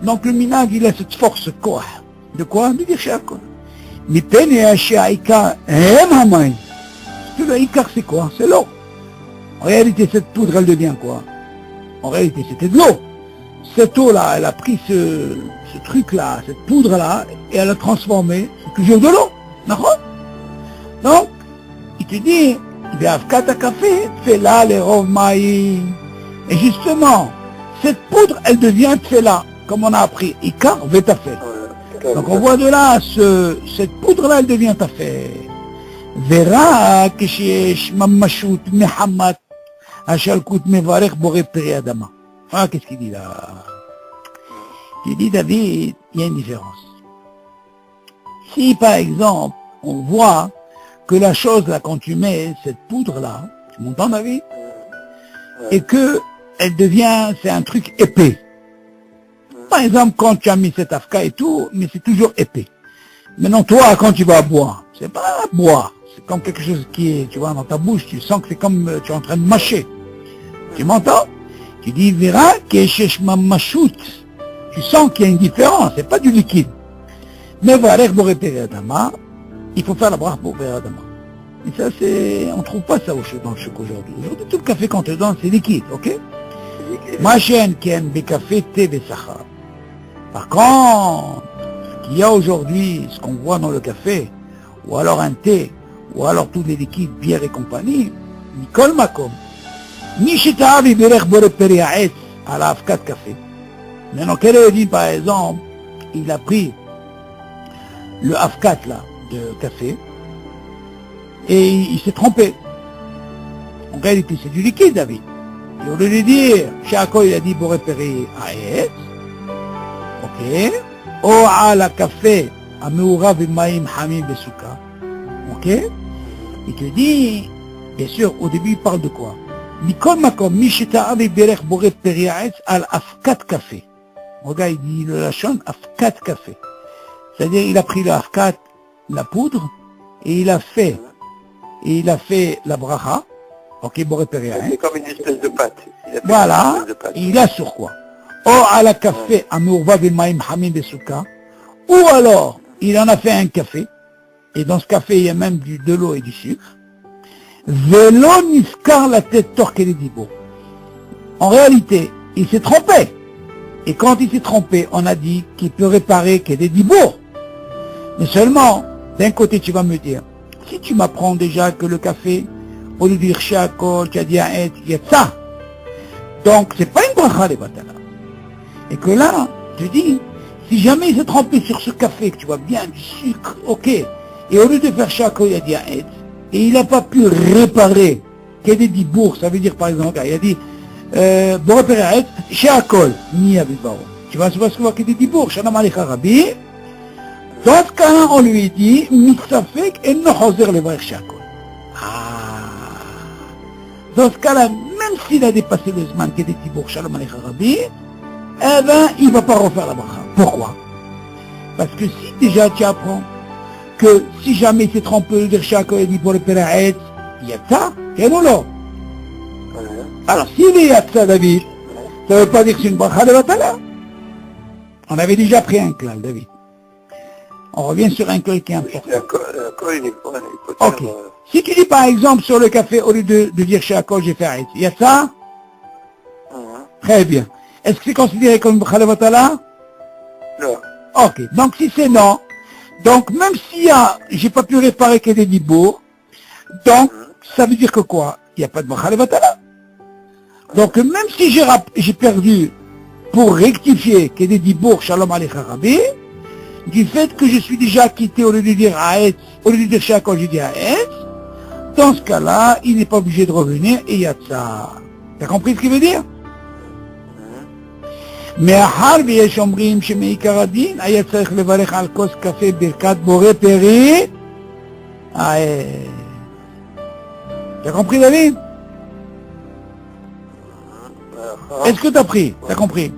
donc le minag il a cette force quoi? De quoi? De dire chez Akol. Mais peine et chez Aïka, que le Aïkar c'est quoi? C'est l'eau. En réalité cette poudre elle devient quoi? En réalité c'était de l'eau. Cette eau-là, elle a pris ce truc-là, cette poudre-là, et elle a transformé, c'est toujours de l'eau. D'accord? Donc, il te dit, Be'avkat café, fais là les rov maïm. Et justement, cette poudre, elle devient tfela, comme on a appris, Ikar vetafel.
Ouais.
Donc on voit de là, cette poudre-là, elle devient tafel. Vera, kshesh, mamashut, mehammat, Hachalkout mevarech boré periadama. Ah, qu'est-ce qu'il dit là? Il dit, David, il y a une différence. Si, par exemple, on voit que la chose, là, quand tu mets cette poudre-là, tu m'entends, David? Et que elle devient, c'est un truc épais. Par exemple, quand tu as mis cet afka et tout, mais c'est toujours épais. Maintenant, toi, quand tu vas boire, c'est pas boire. C'est comme quelque chose qui est, tu vois, dans ta bouche, tu sens que c'est comme, tu es en train de mâcher. Tu m'entends? Tu dis, verra, machout. Tu sens qu'il y a une différence, c'est pas du liquide. Mais voilà, il faut faire la brache pour Adama. Et ça, c'est, on trouve pas ça dans le choc aujourd'hui. Aujourd'hui, tout le café qu'on te donne, c'est liquide, ok? Ma chaîne qui aime des cafés, thé, des sahara. Par contre, ce qu'il y a aujourd'hui, ce qu'on voit dans le café, ou alors un thé, ou alors tous les liquides, bière et compagnie, Nicole Makom. Ni Shitavi Berech Boré Periaetz à la Afkat Café. Maintenant, quel dit par exemple, il a pris le Afkat là, de café, et il s'est trompé. En réalité, c'est du liquide, David. Et au lieu de dire, Shako, il a dit Boré Periaetz, ok, ou à la café, à Meura Vimaim Hamim Besuka, ok, il te dit, bien sûr, au début, il parle de quoi? Mikol Makom, Mishita Berech Boré Periaetz al Afkat Café. Regarde, il dit le lachon Afkat Café. C'est-à-dire, il a pris le Afkat, la poudre, et il a fait la bracha, ok, Boré Periaetz.
C'est comme une espèce de pâte.
Voilà, et il a sur quoi? Ou à la café, à Meurva Vimaim Hamim Besuka, ou alors, il en a fait un café, et dans ce café, il y a même de l'eau et du sucre. Vélo niskar la tête torquée des dibots. En réalité, il s'est trompé. Et quand il s'est trompé, on a dit qu'il peut réparer que des dibots. Mais seulement, d'un côté, tu vas me dire, si tu m'apprends déjà que le café, au lieu de dire shakol, tu as dit un il y a ça. Donc, c'est pas une bracha les batala. Et que là, tu dis, si jamais il s'est trompé sur ce café, que tu vois bien du sucre, ok, et au lieu de faire shakol, il a dit un et il n'a pas pu réparer qu'il y a des dibours, ça veut dire par exemple, il a dit Boré Periaetz, Shakol, ni Abibao. Tu vas voir qu'il y a des dibours, Shanam Alecha Rabbi. Dans ce cas-là, on lui dit, Mitsafek et no Hoser le voir Shakol. Dans ce cas-là, même s'il a dépassé le Zman qu'il y a des dibours, Shanam Alecha Rabbi, eh ben, il ne va pas refaire la bracha. Pourquoi? Parce que si déjà tu apprends que si jamais il s'est trompé de Shako et dit pour le Periaetz, il y a ça, et non là. Alors s'il y a ça, David, ça ne veut pas dire que c'est une bracha de batala. On avait déjà pris un clan, David. On revient sur un clan qui est important. Ok. Si tu dis par exemple sur le café, au lieu de dire Shako, j'ai fait Aetz, il y a ça? Très bien. Est-ce que c'est considéré comme une bracha de batala?
Non.
Ok. Donc si c'est non, donc même si j'ai pas pu réparer qu'il y a des dibours, donc ça veut dire que quoi? Il n'y a pas de bracha de batala. Donc même si j'ai perdu pour rectifier, qui est des dibour, shalom alecha rabbi, du fait que je suis déjà acquitté au lieu de dire Haetz, au lieu de dire Shakol, je dis Haetz, dans ce cas-là, il n'est pas obligé de revenir et il y a de ça. T'as compris ce qu'il veut dire? מאחר ויש אומרים שמעיקר הדין היה צריך לברך על כוס קפה ברכת בורא פרי. T'as compris, David? Est-ce que t'as pris? T'as compris?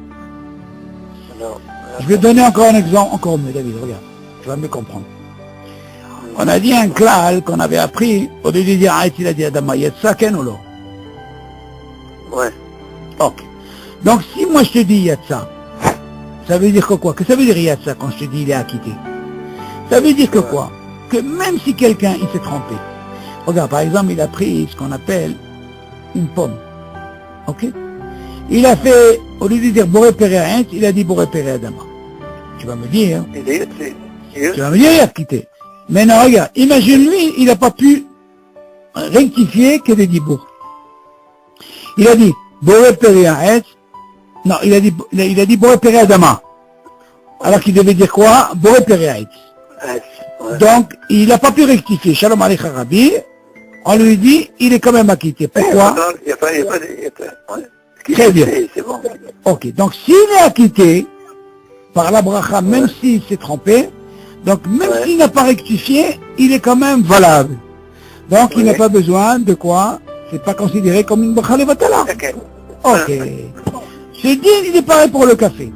Non.
Je vais donner encore un exemple, encore mieux, David, regarde. Tu vas mieux comprendre. On a dit un klal qu'on avait appris, au lieu de dire Haït, il a dit Adama, Yetsa, Ken ou non?
Ouais.
Ok. Donc si moi je te dis Yatsa, ça veut dire que quoi? Que ça veut dire Yatsa quand je te dis il est acquitté? Ça veut dire que quoi? Que même si quelqu'un il s'est trompé, regarde par exemple il a pris ce qu'on appelle une pomme, ok? Il a fait, au lieu de dire Boré Péré Haït, il a dit Boré Péré Adama. Tu vas me dire, tu vas me dire il est acquitté. Maintenant regarde, imagine lui, il n'a pas pu rectifier que des dibours. Il a dit Boré Péré Haït. Non, il a dit Boré Péré Adama. Alors qu'il devait dire quoi? Boré Péré Haït. Donc, il n'a pas pu rectifier. Shalom alecha rabbi. On lui dit, il est quand même acquitté. Pourquoi?
Il n'y a pas
Très bien.
C'est bon.
Ok, donc s'il est acquitté par la bracha, même s'il s'est trompé, donc même s'il n'a pas rectifié, il est quand même valable. Donc, il n'a pas besoin de quoi? C'est pas considéré comme une bracha levatala. Ok. Ce din, il est pareil pour le café.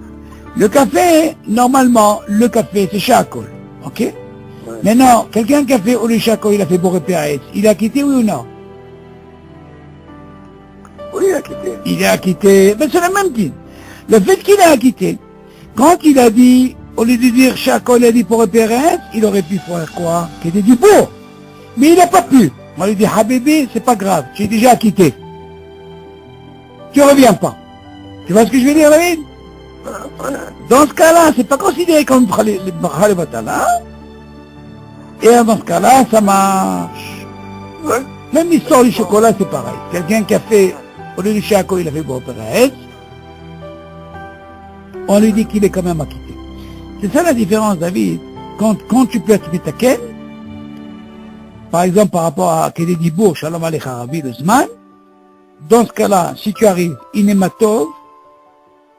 Le café, normalement, le café, c'est Shakol. Ok? Maintenant, quelqu'un qui a fait Oli Shakol, il a fait Boré Pérez, il est acquitté, oui ou non?
Oui, il est acquitté.
Il est acquitté. Ben, c'est le même din. Le fait qu'il est acquitté, quand il a dit, au lieu de dire Shakol, il a dit Boré Pérez, il aurait pu faire quoi? Qu'il ait dit pour. Mais il n'a pas pu. On lui dit, Habibi, c'est pas grave, tu es déjà acquitté. Tu reviens pas. Tu vois ce que je veux dire, David? Dans ce cas-là, c'est pas considéré comme le bracha levatala. Et dans ce cas-là, ça marche. Même l'histoire du chocolat, c'est pareil. Quelqu'un qui a fait, au lieu du Shako, il a fait Boré Pérez, on lui dit qu'il est quand même acquitté. C'est ça la différence, David. Quand tu peux être mitaken, par exemple par rapport à Kedé Dibour, Shalom alecha rabbi, le Zman, dans ce cas-là, si tu arrives, inématov,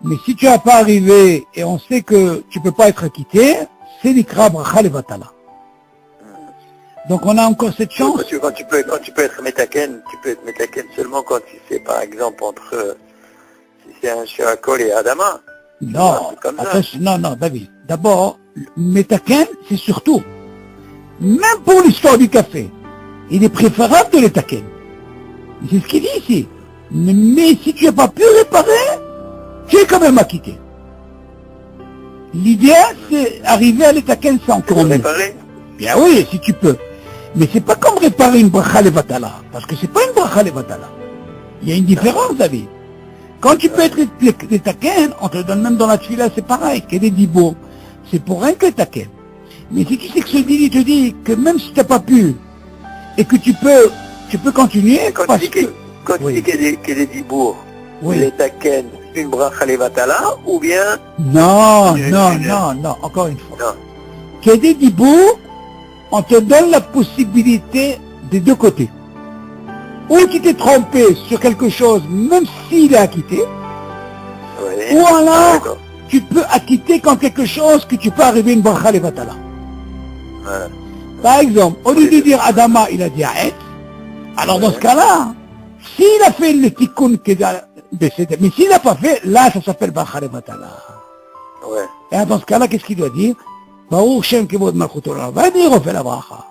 mais si tu n'as pas arrivé et on sait que tu ne peux pas être acquitté, c'est l'ikra bracha levatala. Donc on a encore cette chance.
Quand tu peux être metaken, tu peux être metaken seulement quand c'est par exemple entre, si c'est un Shakol et Adama.
Non, non, David. D'abord, metaken, c'est surtout, même pour l'histoire du café, il est préférable de l'étaken. C'est ce qu'il dit ici. Mais si tu n'as pas pu réparer, tu es quand même acquitté. L'idée, c'est arriver à l'étaken sans encore mieux.
Réparer?
Bien oui, si tu peux. Mais c'est pas comme réparer une bracha levatala. Parce que c'est pas une bracha levatala. Il y a une différence, David. Quand tu peux être l'étaken, on te donne même dans la tefila, c'est pareil. Quel est dibo? C'est pour rien que l'étaken. Mais si tu sais que ce dit, il te dit que même si tu n'as pas pu, et que tu peux continuer,
quand tu dis qu'il est dibour, les taken, une bracha levatala, ou bien...
Non, encore une fois. Kedé Dibour, on te donne la possibilité des deux côtés. Ou tu t'es trompé sur quelque chose, même s'il est acquitté, ou alors tu peux acquitter quand quelque chose que tu peux arriver une bracha levatala. Par exemple, au lieu de dire Adama, il a dit Haet, alors dans ce cas-là, s'il a fait le tikkun, mais s'il n'a pas fait, là ça s'appelle bracha levatala. Et dans ce cas-là, qu'est-ce qu'il doit dire? Baruch Shem Kevod Malchut Olam, va dire, on fait la bracha.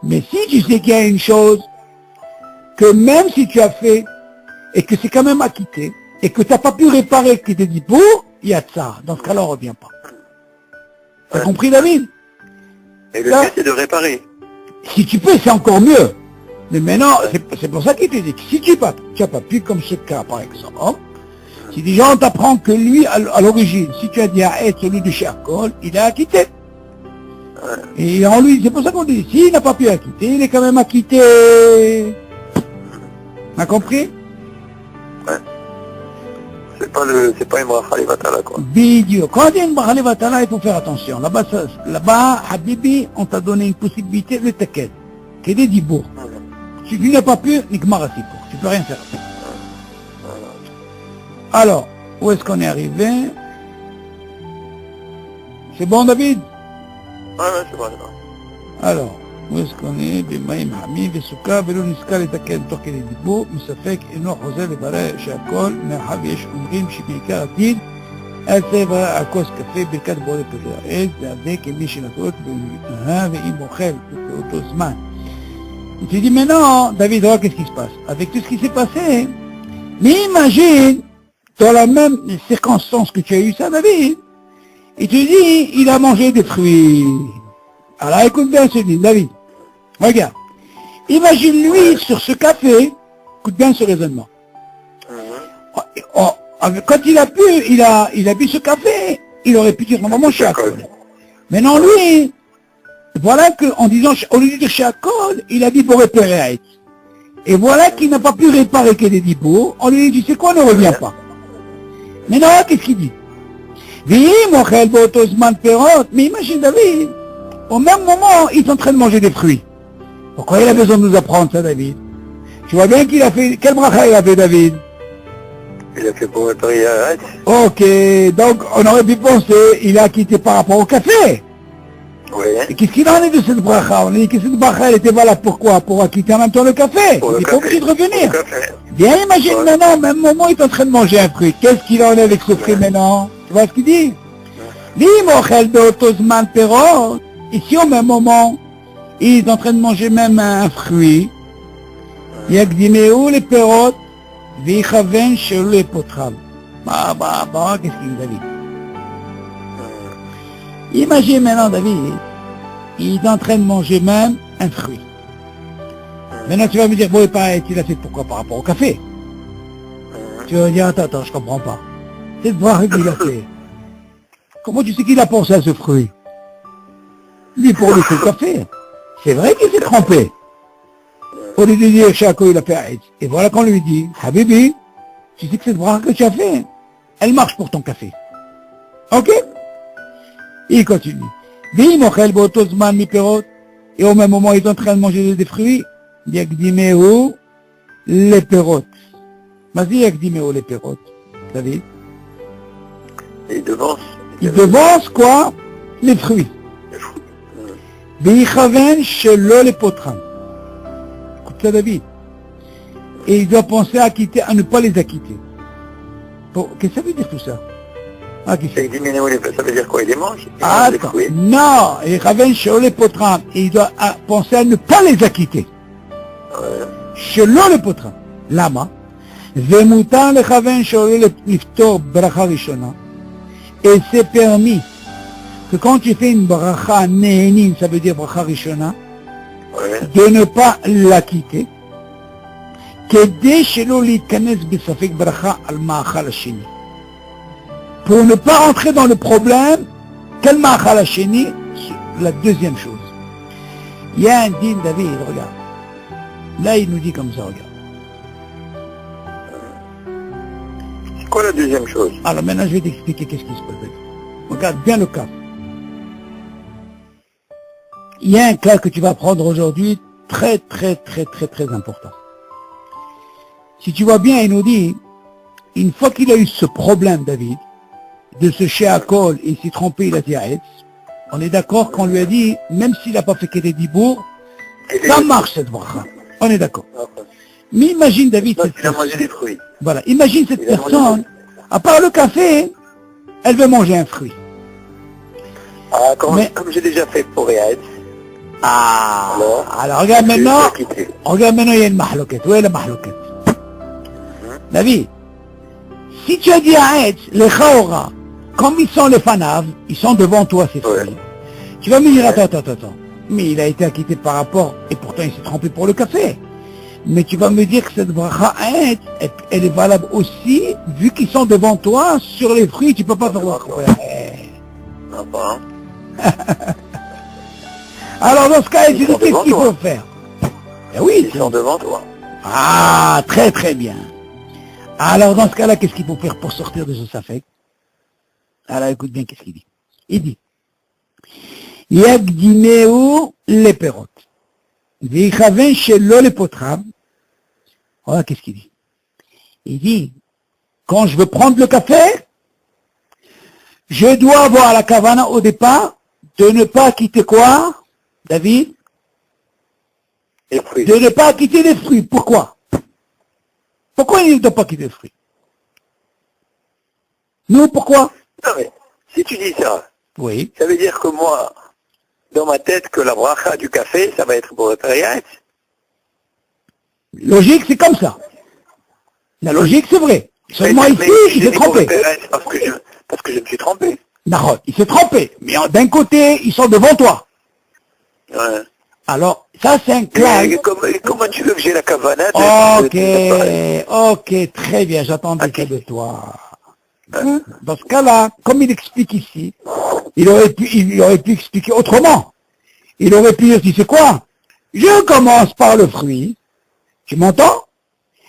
Mais si tu sais qu'il y a une chose, que même si tu as fait, et que c'est quand même acquitté, et que tu n'as pas pu réparer, que tu t'es dit pour, il y a de ça. Dans ce cas-là, on ne revient pas. T'as compris, David?
Et le but, c'est de réparer.
Si tu peux, c'est encore mieux. Mais maintenant, c'est pour ça qu'il te dit que si tu n'as pas pu, comme ce cas, par exemple, si des gens t'apprennent que lui, à l'origine, si tu as dit à être celui de Shakol, il est acquitté. Et en lui, c'est pour ça qu'on dit, s'il n'a pas pu acquitter, il est quand même acquitté. T'as compris?
C'est c'est pas une bracha levatala, quoi.
Bidio. Quand il y a une bracha levatala, il faut faire attention. Là-bas, Habibi, on t'a donné une possibilité de taquet, qui est des dibours. Si tu n'as pas pu, nikmar asipo. Tu peux rien faire. Alors, où est-ce qu'on est arrivé? C'est bon, David?
Ouais, c'est bon.
Alors, où est-ce qu'on est? B'maim hamid, בסוכה, ולא נזכה לתקן תוך כדי דיבור, מספק אינו חוזר לברך שהכל, מאחר ויש אומרים שבעיקר עתיד, על ספר הכוס קפה, ברכת בורא פרי העץ, והזה כמי שנטעות ואם אוכל באותו זמן. Et tu dis, mais non, David, regarde qu'est-ce qui se passe. Avec tout ce qui s'est passé, mais imagine, dans la même circonstance que tu as eu ça, David, et tu dis, il a mangé des fruits. Alors écoute bien ce dit, David. Regarde. Imagine lui sur ce café, écoute bien ce raisonnement. Quand il a pu, il a bu ce café, il aurait pu dire, on va manger à col. Mais non, lui, voilà qu'en disant, au lieu de dire Shakol, il a dit pour réparer. Et voilà qu'il n'a pas pu réparer que des dibours, on lui dit, c'est quoi, ne revient pas. Mais non, qu'est-ce qu'il dit? Mais imagine David, au même moment, il est en train de manger des fruits. Pourquoi il a besoin de nous apprendre ça, David? Tu vois bien qu'il a fait, quel bracha il a fait, David?
Il a fait pour réparer à
Ok, donc on aurait pu penser, il a quitté par rapport au café.
Oui.
Et qu'est-ce qu'il en est de cette bracha? On a dit que cette bracha, elle était valable pourquoi? Pour quitter en même temps le café. Il n'est pas obligé de revenir. Bien, imagine maintenant, au même moment, il est en train de manger un fruit. Qu'est-ce qu'il en est avec ce fruit maintenant? Tu vois ce qu'il dit? Ici, au même moment, il est en train de manger même un fruit. Yagdimeu les perot, vichaven shelu les potram. Qu'est-ce qu'il dit, David? Imagine maintenant, David, il est en train de manger même un fruit. Maintenant, tu vas me dire, bon, il a fait pourquoi? Par rapport au café. Tu vas me dire, attends, je comprends pas. C'est de voir qu'il a fait. Comment tu sais qu'il a pensé à ce fruit? Lui, pour lui, c'est le café. C'est vrai qu'il s'est trompé. Au lieu de dire, Shako, il a fait Aïd. Et voilà qu'on lui dit, Habibi, tu sais que cette bracha que tu as fait, elle marche pour ton café. Ok? Il continue. Et au même moment, il est en train de manger des fruits. Yagdimeu les perot. Vas-y, Yagdimeu les perot. David?
Il devance.
Il devance quoi? Les fruits. Veichaven shelo les potram. Écoute ça, David. Et il doit penser à quitter, à ne pas les acquitter. Bon, qu'est-ce que ça veut dire tout ça? Ah, qu'est-ce que
ça veut dire quoi? Il les mange?
Attends, non, et Raven shelo les potram. Et il doit penser à ne pas les acquitter. Shelo les potram. Lama. Vemutan le Raven shelo liftor bracha rishona. Et c'est permis que quand tu fais une bracha nehenin, ça veut dire bracha rishona, de ne pas la quitter. Pour ne pas rentrer dans le problème, quel ma'achal hasheni, la deuxième chose. Il y a un din, David, regarde. Là, il nous dit comme ça, regarde.
C'est quoi la deuxième chose?
Alors maintenant, je vais t'expliquer qu'est-ce qui se passe. Regarde bien le cas. Il y a un cas que tu vas prendre aujourd'hui, très important. Si tu vois bien, il nous dit, une fois qu'il a eu ce problème, David, de ce Sheakol, et il s'est trompé, il a dit Aetz, on est d'accord qu'on lui a dit, même s'il n'a pas fait que des dibours, ça marche cette bracha. On est d'accord. Mais imagine, David,
il a mangé des fruits.
Voilà, imagine cette personne, à part le café, elle veut manger un fruit.
Ah, comme j'ai déjà fait pour Aetz.
Ah, alors regarde maintenant, il y a une mahloket. Où est la mahloket? David, si tu as dit à Aetz, les Chaora, comme ils sont les fanav, ils sont devant toi, ces fruits. Tu vas me dire, attends, mais il a été acquitté par rapport, et pourtant il s'est trompé pour le café. Mais tu vas me dire que cette bracha Aetz, elle est valable aussi, vu qu'ils sont devant toi, sur les fruits, tu peux pas faire bracha.
Non, pas.
Alors dans ce cas, qu'est-ce qu'il faut faire? Eh oui,
ils sont devant toi.
Ah, très bien. Alors, dans ce cas-là, qu'est-ce qu'il faut faire pour sortir de ce safek? Alors, écoute bien qu'est-ce qu'il dit. Il dit, Yagdimeu les perot. Veichaven shelo les potram. Voilà qu'est-ce qu'il dit. Il dit, quand je veux prendre le café, je dois avoir la kavana au départ de ne pas quitter quoi, David?
Les fruits.
De ne pas quitter les fruits. Pourquoi? Pourquoi il ne doit pas quitter les fruits? Nous, pourquoi?
Non mais, si tu dis ça,
Oui.
ça veut dire que moi, dans ma tête, que la bracha du café, ça va être pour le Périat.
Logique, c'est comme ça. La logique, c'est vrai. Seulement ici, il s'est trompé.
Parce que je me suis trompé.
Non, il s'est trompé. Mais d'un côté, ils sont devant toi.
Ouais.
Alors, ça, c'est un clash.
Mais comment tu veux que j'ai la kavana
Ok, très bien, j'attendais ça de toi. Dans ce cas-là, comme il explique ici, il aurait pu expliquer autrement. Il aurait pu dire, tu sais quoi? Je commence par le fruit. Tu m'entends?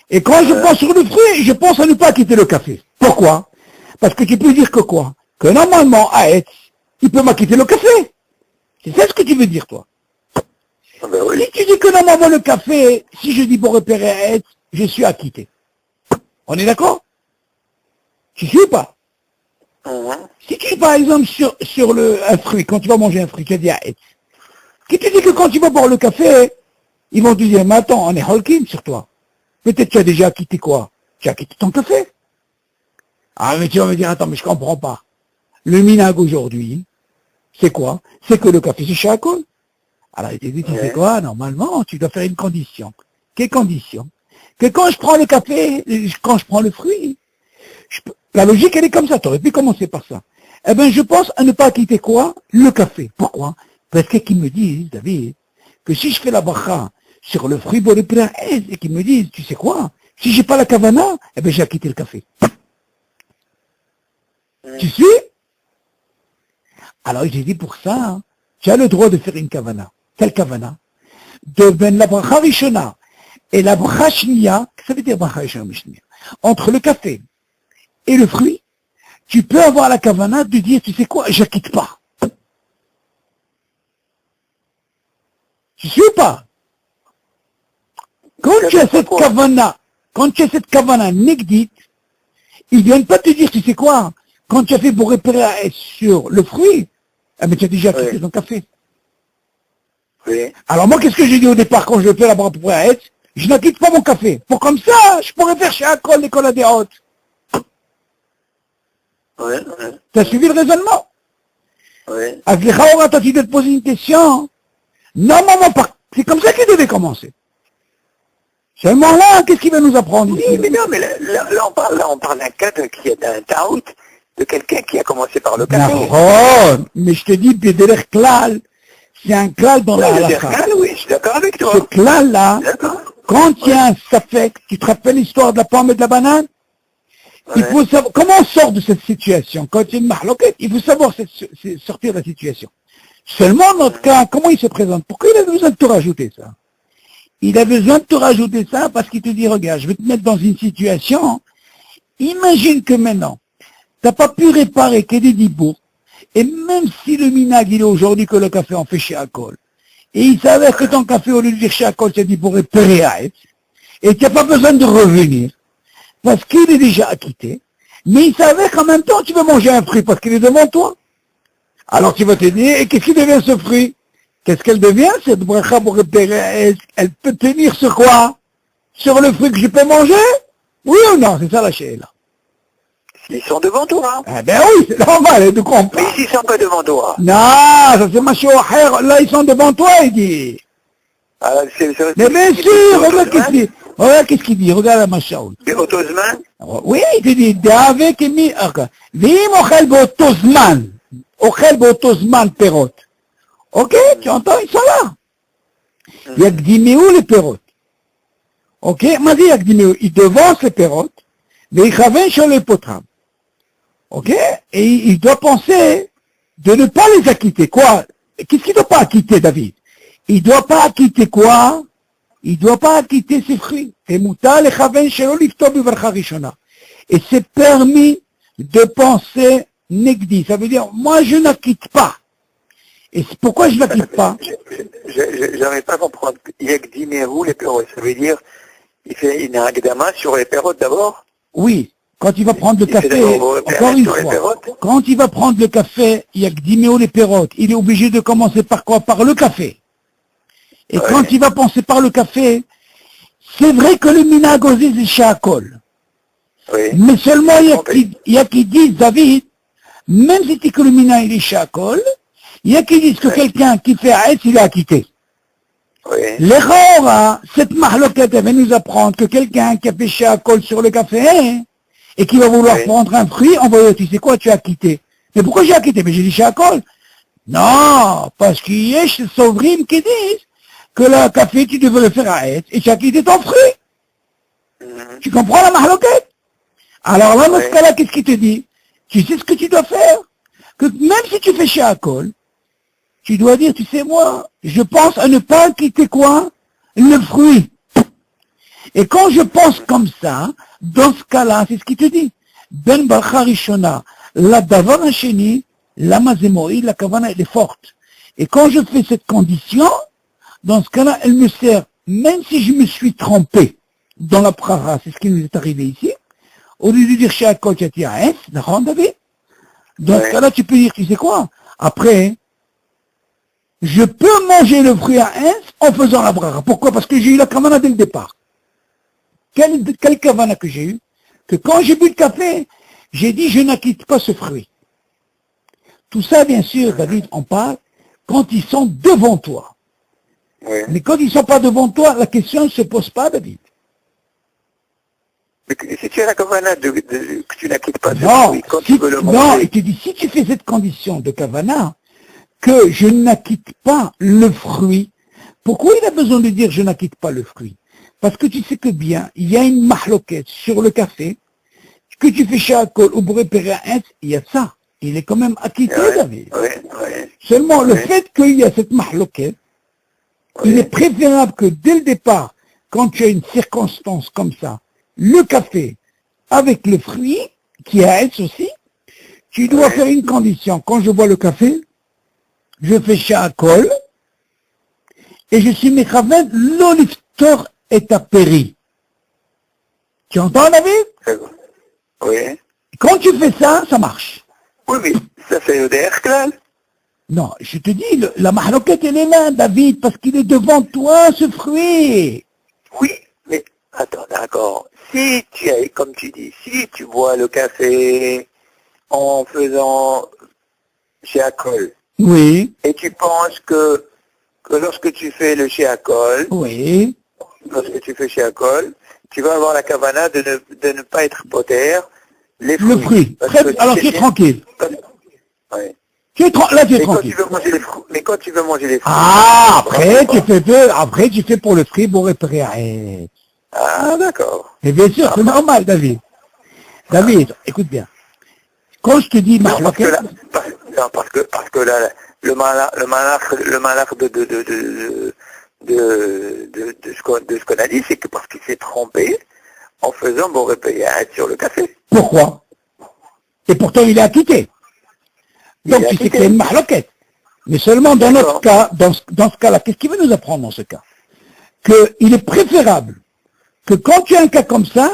Et quand je pense sur le fruit, je pense à ne pas quitter le café. Pourquoi? Parce que tu peux dire que quoi? Que normalement, Aetz, il peut m'acquitter le café. C'est ça ce que tu veux dire, toi.
Ben oui.
Si tu dis que normalement le café, si je dis pour repérer Aetz, je suis acquitté. On est d'accord? Tu suis ou pas? Si tu dis par exemple sur un fruit, quand tu vas manger un fruit, tu as dit Aetz. Qui te dit que quand tu vas boire le café, ils vont te dire, mais attends, on est Holkin sur toi. Peut-être tu as déjà quitté quoi? Tu as quitté ton café. Ah, mais tu vas me dire, attends, mais je comprends pas. Le minag aujourd'hui, c'est quoi? C'est que le café, c'est chacun. Alors, il te dit, tu sais quoi? Normalement, tu dois faire une condition. Quelle condition? Que quand je prends le café, quand je prends le fruit, la logique, elle est comme ça. Tu aurais pu commencer par ça. Eh bien, je pense à ne pas quitter quoi? Le café. Pourquoi? Parce qu'ils me disent, David, que si je fais la bracha sur le fruit pour le plein et qu'ils me disent, tu sais quoi? Si j'ai pas la kavana, eh bien, j'ai quitté le café. Tu suis? Alors, j'ai dit pour ça, hein, tu as le droit de faire une kavana. Quelle kavana? De ben la bracha rishona et la bracha shniya, ça veut dire bracha rishona shniya, entre le café et le fruit, tu peux avoir la kavana de dire, tu sais quoi, je quitte pas. Tu suis ou pas? Quand tu as cette kavana négdite, ils viennent pas te dire, tu sais quoi, quand tu as fait pour repérer sur le fruit, eh bien, tu as déjà quitté ton café.
Oui.
Alors moi, qu'est-ce que j'ai dit au départ quand je fais la bracha pour Aetz? Je ne quitte pas mon café. Pour comme ça, je pourrais faire chez Akol l'école à des hautes.
Oui.
Tu as suivi le raisonnement?
Oui.
Avec les Khaora, t'as dit de te poser une question. Normalement, c'est comme ça qu'il devait commencer. Seulement là, qu'est-ce qu'il va nous apprendre ici?
Oui, mais non, mais là, on parle d'un cas qui est d'un taout, de quelqu'un qui a commencé par le café.
D'accord, mais je te dis, Bederech Klal, c'est un klal dans la halakha.
Oui, je suis d'accord avec toi.
Ce klal-là,
D'accord.
quand il y a un safek, tu te rappelles l'histoire de la pomme et de la banane? Il faut savoir, comment on sort de cette situation? Quand il y a une mahloket, il faut savoir sortir de la situation. Seulement, dans notre cas, comment il se présente? Pourquoi il a besoin de te rajouter ça? Il a besoin de te rajouter ça parce qu'il te dit, regarde, je vais te mettre dans une situation, imagine que maintenant, tu n'as pas pu réparer que des dibours, et même si le minag, il est aujourd'hui que le café en fait chez Akol, et il s'avère que ton café, au lieu de dire chez Akol, c'est dit pour repérer à être, et tu n'as pas besoin de revenir, parce qu'il est déjà acquitté, mais il s'avère qu'en même temps, tu veux manger un fruit parce qu'il est devant toi. Alors tu vas te dire, et qu'est-ce qui devient ce fruit? Qu'est-ce qu'elle devient, cette bracha pour repérer? Elle peut tenir sur quoi? Sur le fruit que je peux manger? Oui ou non? C'est ça la là.
Ils sont devant toi.
Eh ben oui, c'est normal, de comprendre.
Mais s'ils sont pas devant toi.
Non, ça c'est ma chouahère. Là, ils sont devant toi, il dit.
Alors,
Mais bien sûr, regarde qu'est-ce qu'il dit, regarde la machaoul.
De Otozman?
Oui, il te dit, d'avec mi, vim ochel b'otozman. Ochel b'otozman perot. Ok, tu entends, ils sont là. Yagdimeu les perot. Ok, m'a dit Yagdimeu, il devance les perot, mais il chaven sur les potram. Ok, et il doit penser de ne pas les acquitter. Quoi? Qu'est-ce qu'il ne doit pas acquitter, David? Il ne doit pas acquitter quoi? Il ne doit pas acquitter ses fruits. Et muta le chaven shelo lifto bivarcha rishona. Et c'est permis de penser negdi. Ça veut dire, moi je n'acquitte pas. Et c'est pourquoi je n'acquitte pas?
J'arrive pas à comprendre. Yagdi Merou, les pérotes. Ça veut dire, il fait une agdama sur les pérotes d'abord?
Oui. Quand il va prendre le café, encore une fois, quand il va prendre le café, Yagdi Merou les pérotes, il est obligé de commencer par quoi? Par le café. Et quand il va penser par le café, c'est vrai que le minagosé c'est shakol.
Oui.
Mais seulement il y a qui disent, David, même si tu que le mina il est shakol, il y a qui disent que quelqu'un qui fait Aït, il est acquitté.
Oui.
L'erreur, cette mahloquette, elle va nous apprendre que quelqu'un qui a fait shakol sur le café, et qui va vouloir prendre un fruit, on va dire, tu sais quoi, tu as acquitté. Mais pourquoi j'ai acquitté? Mais j'ai dit shakol. Non, parce qu'il y a chez Sovrim qui disent que le café, tu devais le faire à Aït, et tu as quitté ton fruit. Tu comprends la mahloquette? Alors là, dans ce cas-là, qu'est-ce qu'il te dit? Tu sais ce que tu dois faire? Que même si tu fais shakol, tu dois dire, tu sais moi, je pense à ne pas quitter quoi? Le fruit. Et quand je pense comme ça, dans ce cas-là, c'est ce qu'il te dit. Ben Barcha Rishona, la davar hasheni, la mazemoi, la kavana, elle est forte. Et quand je fais cette condition, dans ce cas-là, elle me sert, même si je me suis trompé dans la prara, c'est ce qui nous est arrivé ici, au lieu de dire shakol, tu as dit Aïs, d'accord, David? Dans ce cas-là, tu peux dire, tu sais quoi? Après, je peux manger le fruit à ins en faisant la brara. Pourquoi? Parce que j'ai eu la kavana dès le départ. Quelle kavana que j'ai eu? Que quand j'ai bu le café, j'ai dit je n'acquitte pas ce fruit. Tout ça, bien sûr, David, on parle quand ils sont devant toi.
Oui.
Mais quand ils ne sont pas devant toi, la question ne se pose pas, David.
Mais si tu as la kavana que tu n'acquittes pas ce
Non,
fruit, quand tu veux le manger.
non, il te dit, si tu fais cette condition de kavana, que je n'acquitte pas le fruit, pourquoi il a besoin de dire je n'acquitte pas le fruit? Parce que tu sais que bien, il y a une mahloquette sur le café, que tu fais shakol ou pour repérer un, il y a ça. Il est quand même acquitté, David.
Oui.
Seulement, le fait qu'il y a cette mahloquette, il est préférable que dès le départ, quand tu as une circonstance comme ça, le café avec le fruit, qui est à aussi, tu dois faire une condition. Quand je bois le café, je fais shakol, et je suis mechaven, l'oliftor est apéri. Tu entends, David?
Oui.
Quand tu fais ça, ça marche.
Oui, mais ça c'est le derklal.
Non, je te dis, la mahloquette, elle est là, David, parce qu'il est devant toi, ce fruit.
Oui, mais attends, d'accord. Si tu as, comme tu dis, si tu bois le café en faisant shakol,
Oui,
et tu penses que lorsque tu fais le shakol,
oui,
lorsque tu fais shakol, tu vas avoir la kavana de ne pas être poter les fruits.
le fruit.
Parce
Très,
que
alors tu es tranquille.
Oui.
Là, tu es
Mais quand
tranquille.
tu veux manger les fruits,
Ah, après, tu fais pour le fruit, pour repérer.
Ah, d'accord.
Et bien sûr, c'est normal, David. David, écoute bien. Quand je te dis
Non, parce que
mahloquette,
là, parce que là, le malach de ce qu'on a dit, c'est que parce qu'il s'est trompé en faisant bon repérer sur le café.
pourquoi? Et pourtant, il est acquitté. Donc,
Il est
tu sais
acquitté.
qu'il y a une mahloquette. Mais seulement dans notre
D'accord.
cas, dans ce cas-là, qu'est-ce qu'il veut nous apprendre dans ce cas? Qu'il est préférable que quand tu as un cas comme ça,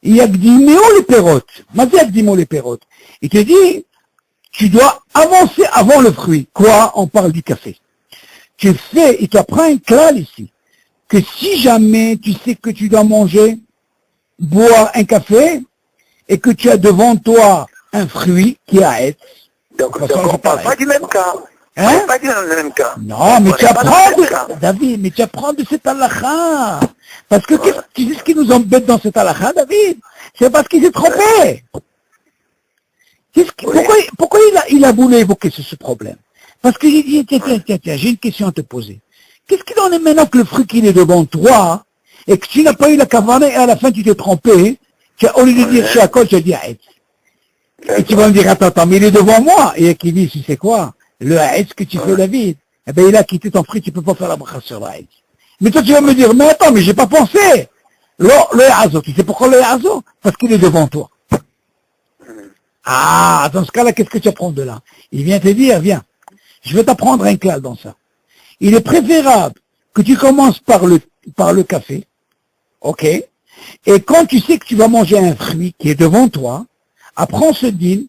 il y a Gdimeo les pérotes. Mazé Gdimeo les pérotes. Il te dit, tu dois avancer avant le fruit. Quoi? On parle du café. Tu fais, il t'apprend un clal ici, que si jamais tu sais que tu dois manger, boire un café, et que tu as devant toi un fruit qui a être,
Donc
De toute façon,
on ne
c'est
parle
pareil.
pas du même cas.
Hein?
On n'est pas dans le même cas.
non, mais
On
tu
n'est pas dans
apprends
le même cas.
David, mais tu apprends de cet halakha. Parce que
Voilà.
tu sais ce qui nous embête dans cet halakha, David? C'est parce qu'il s'est trompé.
Oui.
Pourquoi il a voulu évoquer ce problème? Parce qu'il dit, tiens, j'ai une question à te poser. Qu'est-ce qu'il en est maintenant que le fruit qu'il est devant toi, et que tu n'as pas eu la kavana, et à la fin tu t'es trompé, au lieu de dire shakol, tu as dit haït. Et tu vas me dire, attends, mais il est devant moi. Et qui dit, tu sais quoi? Le haït que tu fais, David, eh ben, il a quitté ton fruit, tu peux pas faire la bracha sur la haït. Mais toi, tu vas me dire, mais attends, mais j'ai pas pensé. Le hazo, tu sais pourquoi le hazo? Parce qu'il est devant toi. Ah, dans ce cas-là, qu'est-ce que tu apprends de là? Il vient te dire, viens, je vais t'apprendre un clal dans ça. Il est préférable que tu commences par le café, ok? Et quand tu sais que tu vas manger un fruit qui est devant toi, apprends ce din,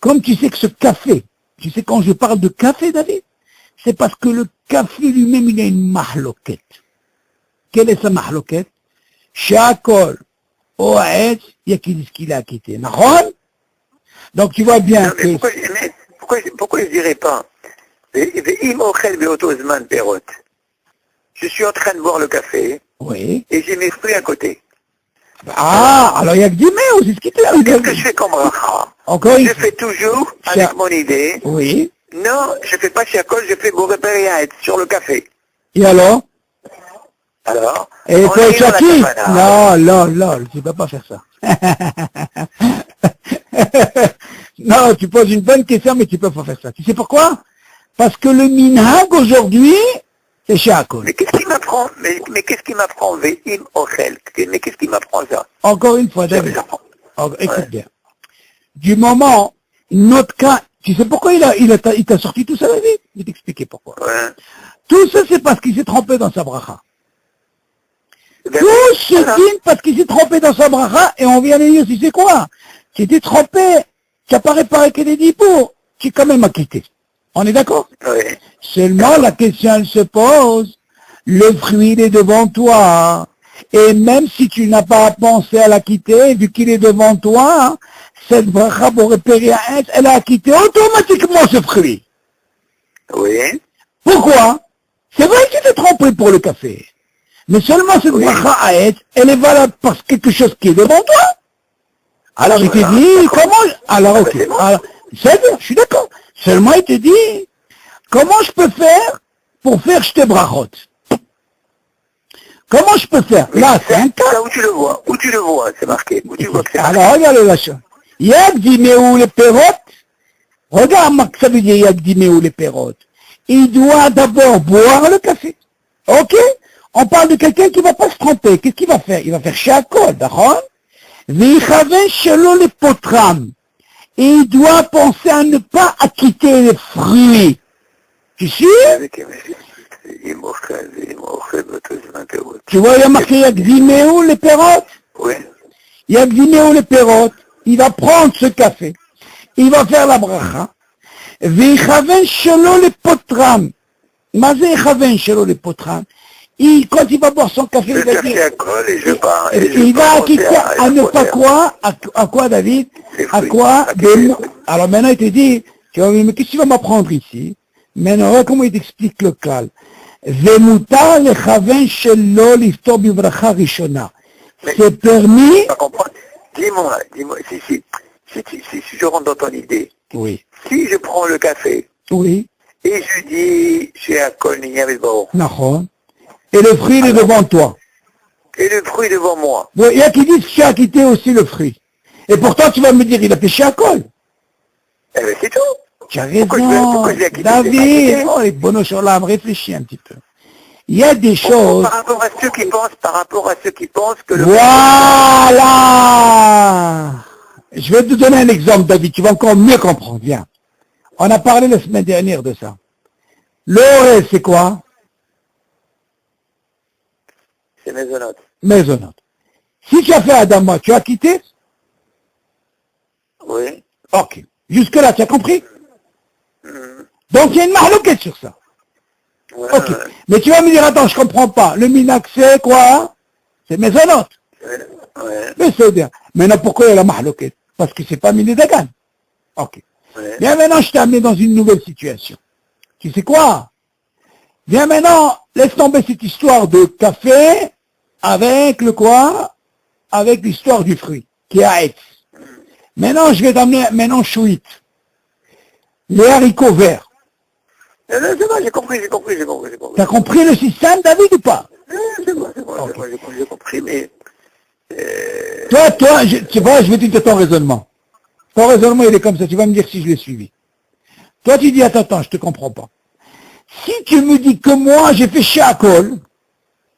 comme tu sais que ce café, tu sais quand je parle de café, David, c'est parce que le café lui-même, il a une mahloquette. Quelle est sa mahloquette? Shakol, Oaet, il y a qui disent qu'il a quitté. Nahon? Donc tu vois bien
Non,
que...
mais pourquoi je dirais pas Im ochel beoto zman perot. Je suis en train de boire le café
Oui.
et j'ai mes fruits à côté.
Ah, alors il y a que du mais aussi ce qui te
Qu'est-ce que je fais comme bracha?
Encore
Je
ici.
fais toujours avec mon idée.
Oui.
Non, je fais pas Shakol, je fais Boreperiaet sur le café.
Et alors?
Alors,
Et
on
toi,
est dans la
Chaki?
kavana.
Non, tu peux pas faire ça. Non, tu poses une bonne question, mais tu peux pas faire ça. Tu sais pourquoi? Parce que le minhag aujourd'hui, c'est Shakol.
Mais qu'est-ce qui m'apprend mais qu'est-ce qui m'apprend Ve'im ochel? Mais qu'est-ce qui m'apprend ça?
Encore une fois, David.
J'apprends.
Écoute
Ouais.
bien. Du moment, notre cas, tu sais pourquoi il t'a sorti tout ça, David? Je vais t'expliquer pourquoi.
Ouais.
Tout ça, c'est parce qu'il s'est trompé dans sa bracha.
Ben,
Tout ce
voilà.
din parce qu'il s'est trompé dans sa bracha, et on vient de dire, tu sais quoi? Tu t'es trompé, tu n'as pas réparé que des 10 pour, tu es quand même acquitté. On est d'accord?
Ouais.
Seulement, la question, elle se pose. Le fruit, il est devant toi. Et même si tu n'as pas pensé à l'acquitter, vu qu'il est devant toi, cette bracha pour repérer à être, elle a acquitté automatiquement ce fruit.
Oui.
Pourquoi? C'est vrai que tu t'es trompé pour le café. Mais seulement cette
Oui.
bracha à être, elle est valable parce quelque chose qui est devant toi. Alors il te
Voilà,
dit,
d'accord.
comment, alors
Ah,
ok,
ben, c'est bon.
alors, c'est bien, je suis d'accord. Seulement il te dit, comment je peux faire pour faire jeter brachot? Comment je peux faire?
Mais
Là, c'est
ça,
un cas.
ça, où tu le vois, c'est marqué. Où tu vois que c'est marqué.
Alors regarde la chose. Yagdimeu les pérotes. Regarde ce que ça veut dire Yagdimeu les pérotes. Il doit d'abord boire le café. Ok? On parle de quelqu'un qui ne va pas se tromper. Qu'est-ce qu'il va faire? Il va faire shakol, d'accord? Vichaven shelo les potram. Et il doit penser à ne pas acquitter les fruits. Tu sais?
Im ochel beoto zman perot.
Tu vois, il y a marqué Yagdimeu les pérotes.
Oui.
Yagdimeu les pérotes. Il va prendre ce café. Il va faire la bracha. Vichaven shelo les potram. Mazé Chaven shelo les potram. Quand il va boire son café,
Je
il va
cherche
dire,
à colle et je pars.
il va acquitter à ne pas quoi, à quoi David?
Les
À
fruits.
quoi?
Acquitter les
Des-
fruits.
Alors maintenant il te dit, tu vois, mais qu'est-ce que tu vas m'apprendre ici? Maintenant, regarde comment il t'explique le cal. Vemutar le Chaven shelo liftor bibracha rishona.
Mais-
C'est permis?
Pas comprendre. Dis-moi, si je rentre dans ton idée,
Oui.
si je prends le café
Oui.
et je dis, chez Akol, Ninyavibao,
Nahon. Et le fruit il est devant toi.
et le fruit devant moi,
Bon, il y a qui disent que tu as quitté aussi le fruit. Et pourtant, tu vas me dire, il a péché à col.
eh ben c'est tout.
Tu as
Pourquoi
raison.
je l'ai acquitté?
David, oh, les bonhommes sur l'âme, réfléchis un petit peu. Il y a des choses.
Par rapport à ceux qui pensent que le
Voilà. Je vais te donner un exemple, David. Tu vas encore mieux comprendre. Viens. On a parlé la semaine dernière de ça. L'orel, c'est quoi?
c'est maisonnote.
Maisonnote. Si tu as fait Adama, tu as quitté?
Oui.
Ok. Jusque-là, tu as compris?
Mhm.
Donc, il y a une mahlouquette sur ça.
Ouais,
Ok. Mais tu vas me dire, attends, je comprends pas. Le minac, c'est quoi? C'est maisonnote.
ouais,
Mais c'est bien. Maintenant, pourquoi il y a la mahlouquette? Parce que c'est pas miné dagan. Ok.
ouais.
Bien maintenant, je t'ai amené dans une nouvelle situation. Tu sais quoi? Viens maintenant, laisse tomber cette histoire de café avec le quoi? Avec l'histoire du fruit, qui est à Aix. Maintenant, je vais t'amener, maintenant, chouït. Les haricots verts.
Non, c'est bon, j'ai compris.
T'as compris le système, David, ou pas?
C'est bon, j'ai compris, mais...
Toi, tu vois, je vais te dire ton raisonnement. Ton raisonnement, il est comme ça. Tu vas me dire si je l'ai suivi. Toi, tu dis, attends, je te comprends pas. Si tu me dis que moi, j'ai fait Shakol,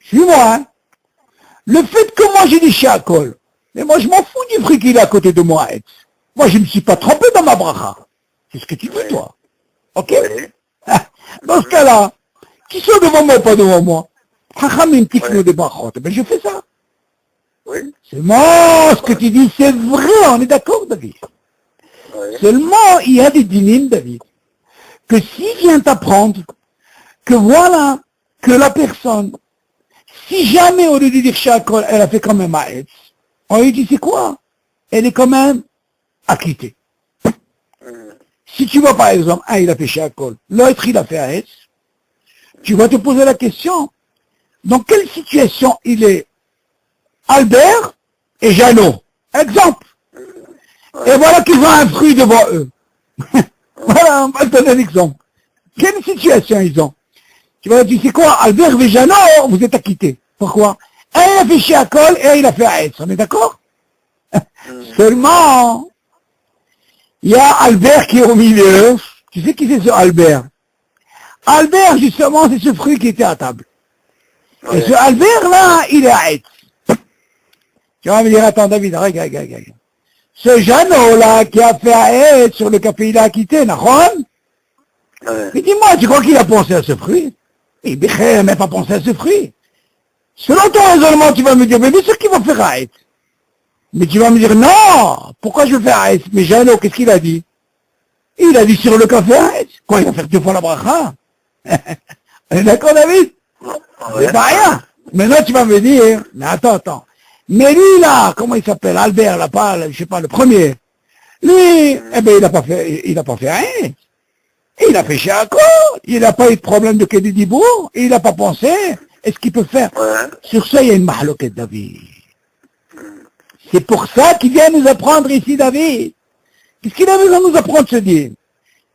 suis-moi, hein. Le fait que moi, j'ai dit Shakol, mais moi, je m'en fous du fruit qu'il est à côté de moi, Ed. Moi, je ne me suis pas trompé dans ma bracha. C'est ce que tu dis, toi. Ok? Dans ce cas-là, qui sont devant moi ou pas devant moi? Chachamim tifnu des brachot. Ben, je fais ça.
Oui.
Seulement, ce que tu dis, c'est vrai, on est d'accord, David.
Oui.
Seulement, il y a des dynimes, David, que s'il vient t'apprendre que voilà, que la personne, si jamais au lieu de dire Shakol, elle a fait quand même Haetz, on lui dit c'est quoi? Elle est quand même acquittée. Si tu vois par exemple, il a fait Shakol, l'autre il a fait Haetz, tu vas te poser la question, dans quelle situation il est Albert et Jeannot? Exemple. Et voilà qu'ils ont un fruit devant eux. Voilà, on va te donner un exemple. Quelle situation ils ont? Tu vas dire, tu sais quoi, Albert et Jeannot, vous êtes acquittés. Pourquoi? Un il a fait Shakol et un il a fait Haetz. On est d'accord? Seulement, il y a Albert qui est au milieu. Tu sais qui c'est ce Albert? Albert, justement, c'est ce fruit qui était à table. Et ce Albert-là, il est Haetz. Tu vas me dire, attends David, regarde. Ce Jeannot-là qui a fait Haetz sur le café, il a acquitté, Nahon? Mais dis-moi, tu crois qu'il a pensé à ce fruit? Il n'a même pas pensé à ce fruit. Selon ton raisonnement, tu vas me dire, mais bien sûr qu'il va faire Haetz. Mais tu vas me dire, non, pourquoi je vais faire Haetz? Mais Jeannot, qu'est-ce qu'il a dit? Il a dit sur le café Haetz. Quoi, il va faire 2 fois la bracha? On est d'accord, David? C'est pas rien. Maintenant, tu vas me dire, mais attends. Mais lui, là, comment il s'appelle? Albert, là, pas, je sais pas, le premier. Lui, il n'a pas fait Haetz. Il a fait Shakol, il n'a pas eu de problème de Kédi Dibour, il n'a pas pensé, est-ce qu'il peut faire? Sur ça, il y a une mahloquette, David. C'est pour ça qu'il vient nous apprendre ici, David. Qu'est-ce qu'il a besoin de nous apprendre, ce dit?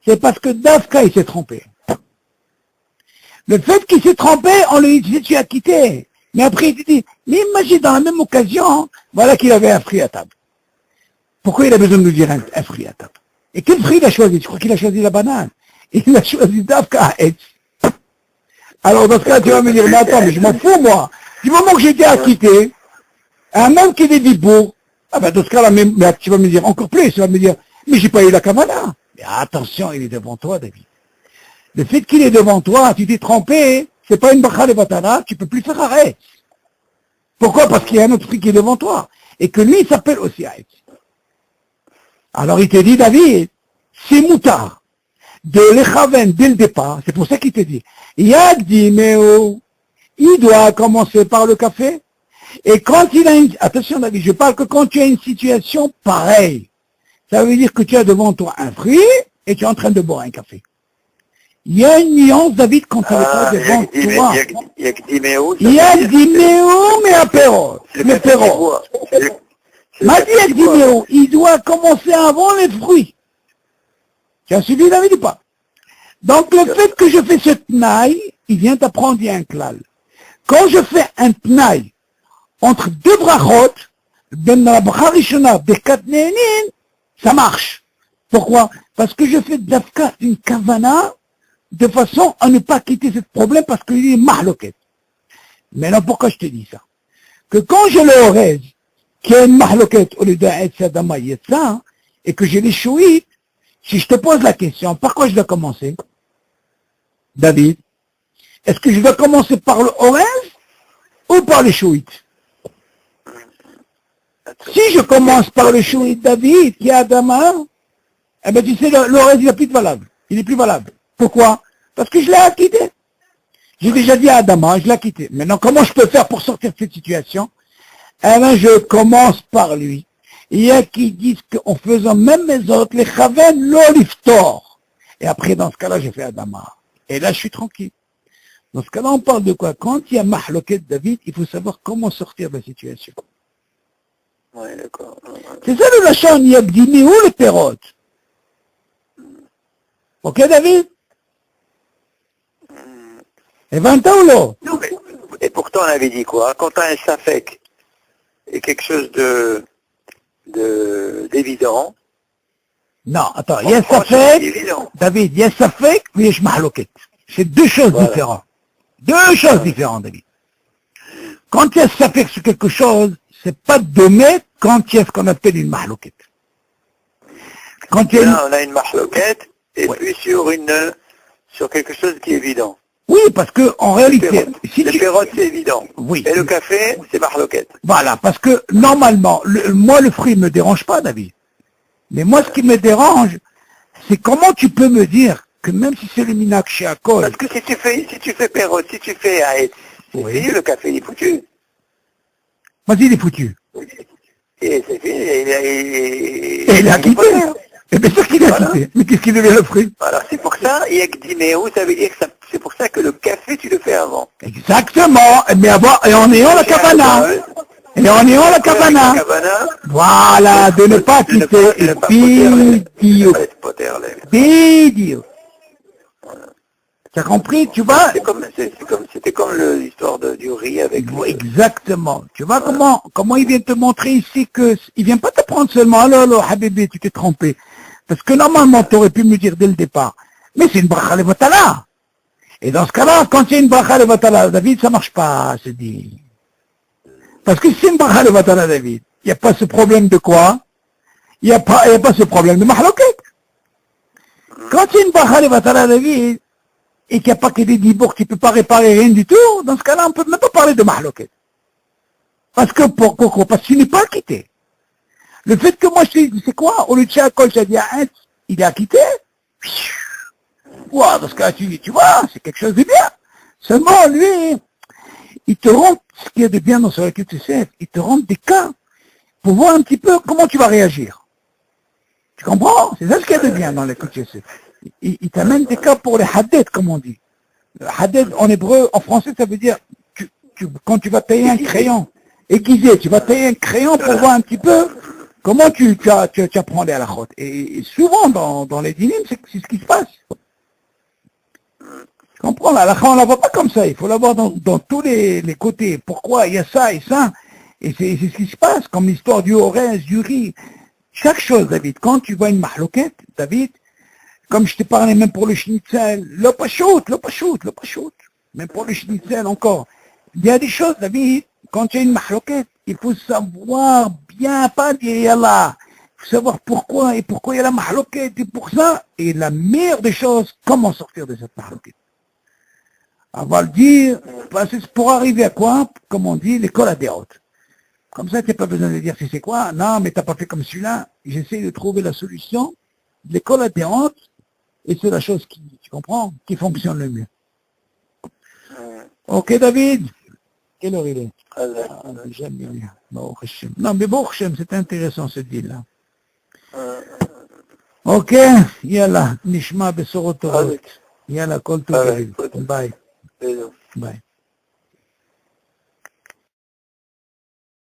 C'est parce que Dafka, il s'est trompé. Le fait qu'il s'est trompé, on lui dit, tu as quitté. Mais après, il te dit, mais imagine dans la même occasion, voilà qu'il avait un fruit à table. Pourquoi il a besoin de nous dire un fruit à table? Et quel fruit il a choisi? Tu crois qu'il a choisi la banane? Il a choisi Dafka Haetz. Alors dans ce cas, tu vas me dire, mais attends, mais je m'en fous, moi. Du moment que j'étais acquitté, un même qui est dit pour, ah ben dans ce cas-là, mais tu vas me dire encore plus, tu vas me dire, mais j'ai pas eu la kavana. Mais attention, il est devant toi, David. Le fait qu'il est devant toi, tu t'es trompé, c'est pas une bracha de batana, tu peux plus faire Haetz. Pourquoi? Parce qu'il y a un autre truc qui est devant toi. Et que lui, il s'appelle aussi Haetz. Alors il te dit, David, c'est moutard de l'échaven dès le départ, c'est pour ça qu'il te dit, Yagdimeo, il doit commencer par le café, et quand il a une, attention David, je parle que quand tu as une situation pareille, ça veut dire que tu as devant toi un fruit, et tu es en train de boire un café. Il y a une nuance, David, quand tu as devant toi. Yagdimeo, mais apéro, le péro. M'a dit Yagdimeo, il doit commencer avant les fruits. Tu as suivi David ou pas? Donc le fait que je fais ce tnaï, il vient t'apprendre, il y a un klal. Quand je fais un tnaï entre 2 brachot, ben la bracha rishona, bekat ne'enin, ça marche. Pourquoi? Parce que je fais d'afka une kavana de façon à ne pas quitter ce problème parce qu'il est mahloket. Maintenant pourquoi je te dis ça? Que quand je le orez, qu'il y a une mahloket au lieu d'un etzadama yetza, et que j'ai les chouït, si je te pose la question, par quoi je dois commencer? David, est-ce que je dois commencer par le orez ou par les chouït? Si je commence par le chouït, David, qui est Adama, eh bien tu sais, l'orez, il n'est plus valable. Il est plus valable. Pourquoi? Parce que je l'ai acquitté. J'ai déjà dit à Adama, je l'ai acquitté. Maintenant, comment je peux faire pour sortir de cette situation? Eh bien, je commence par lui. Il y a qui disent qu'en faisant même les autres, les chaven l'oliftor. Et après, dans ce cas-là, je fais Adama. Et là, je suis tranquille. Dans ce cas-là, on parle de quoi? Quand il y a mahloket David, il faut savoir comment sortir de la situation.
Oui, d'accord.
C'est ça le lachon, il y a dîné où le perrot? Ok, David? Et 20 ans ou non?
Non, mais, et pourtant, on avait dit quoi? Quand tu as un safek et quelque chose d'évident.
Non, attends, il y a safek, David, il y a safek, puis il y a mahloket. C'est 2 choses différentes. 2 choses différentes, David. Quand il y a safek sur quelque chose, c'est pas dommé quand il y a ce qu'on appelle une mahloket. quand il y a
Là, on a une mahloquette, et puis sur quelque chose qui est évident.
Oui, parce que en réalité, si
le
tu...
perrot, c'est évident.
Oui.
Et le café, c'est mahloquette.
Voilà, parce que normalement, moi le fruit me dérange pas, David. Mais moi, ce qui me dérange, c'est comment tu peux me dire que même si c'est le minac chez Akol...
Parce que si tu fais perrot, si tu fais Aetz, c'est
Oui.
fini, le café, il est foutu.
Vas-y, il est foutu.
Et c'est fini,
Et il a quitté. Et bien sûr qu'il a
Voilà.
quitté. Mais qu'est-ce qu'il devient le fruit?
Alors c'est pour ça, il y a que Diméo, ça veut dire que c'est pour ça que le café, tu le fais avant.
Exactement. Mais avant, et en ayant la cabana. Et en ayant la cabana. Voilà, de ne pas quitter. Bidio. Bidio. Tu as compris, tu vois?
C'était comme l'histoire du riz avec...
Exactement. Tu vois comment il vient te montrer ici que il vient pas te prendre seulement, alors, Habibi, tu t'es trompé. Parce que normalement, tu aurais pu me dire dès le départ. Mais c'est une bracha levatala. Et dans ce cas-là, quand il y a une bracha levatala, David, ça marche pas, c'est dit. Parce que si c'est une bracha levatala, David, il n'y a pas ce problème de quoi? Il n'y a pas ce problème de mahloket. Quand il y a une bracha levatala, David, et qu'il n'y a pas que des dibours qui ne peut pas réparer rien du tout, dans ce cas-là, on ne peut même pas parler de mahloket. Parce que pourquoi? Parce qu'il n'est pas acquitté. Le fait que moi je te dis, c'est quoi? Au lieu de Shakol, j'ai dit à un, il est acquitté. Wow, dans ce cas-là, tu vois, c'est quelque chose de bien. Seulement, lui, il te rend, ce qu'il y a de bien dans ce recul TCF, il te rend des cas pour voir un petit peu comment tu vas réagir. Tu comprends? C'est ça ce qu'il y a de bien dans les TCF. Il t'amène des cas pour les hadded, comme on dit. Le hadded, en hébreu, en français, ça veut dire, quand tu vas payer un crayon, aiguisé, tu vas payer un crayon pour voir un petit peu comment tu apprends les halakhot. Et souvent, dans les dynimes, c'est ce qui se passe. Tu comprends? La halakha, on la voit pas comme ça. Il faut la voir dans tous les côtés. Pourquoi il y a ça et ça? Et c'est ce qui se passe, comme l'histoire du orez, du riz. Chaque chose, David, quand tu vois une mahloquette, David, comme je t'ai parlé même pour le schnitzel, le pachout. Même pour le schnitzel encore. Il y a des choses, David, quand il y a une mahloquette, il faut savoir bien, pas dire yallah. Il faut savoir pourquoi il y a la mahloquette et pour ça. Et la meilleure des choses, comment sortir de cette mahloquette. On va le dire, parce que c'est pour arriver à quoi? Comme on dit, l'école à des hautes. Comme ça, tu n'as pas besoin de dire si c'est quoi. Non, mais tu n'as pas fait comme celui-là. J'essaie de trouver la solution. L'école à des hautes. Et c'est la chose qui, tu comprends, qui fonctionne le mieux. Ok, David? Quelle heure il est? J'aime bien. Non, mais Baruch Hashem, c'est intéressant ce deal-là. Ok, yalla, nishma besorot torot. Yalla, kol tov. Bye. Bye.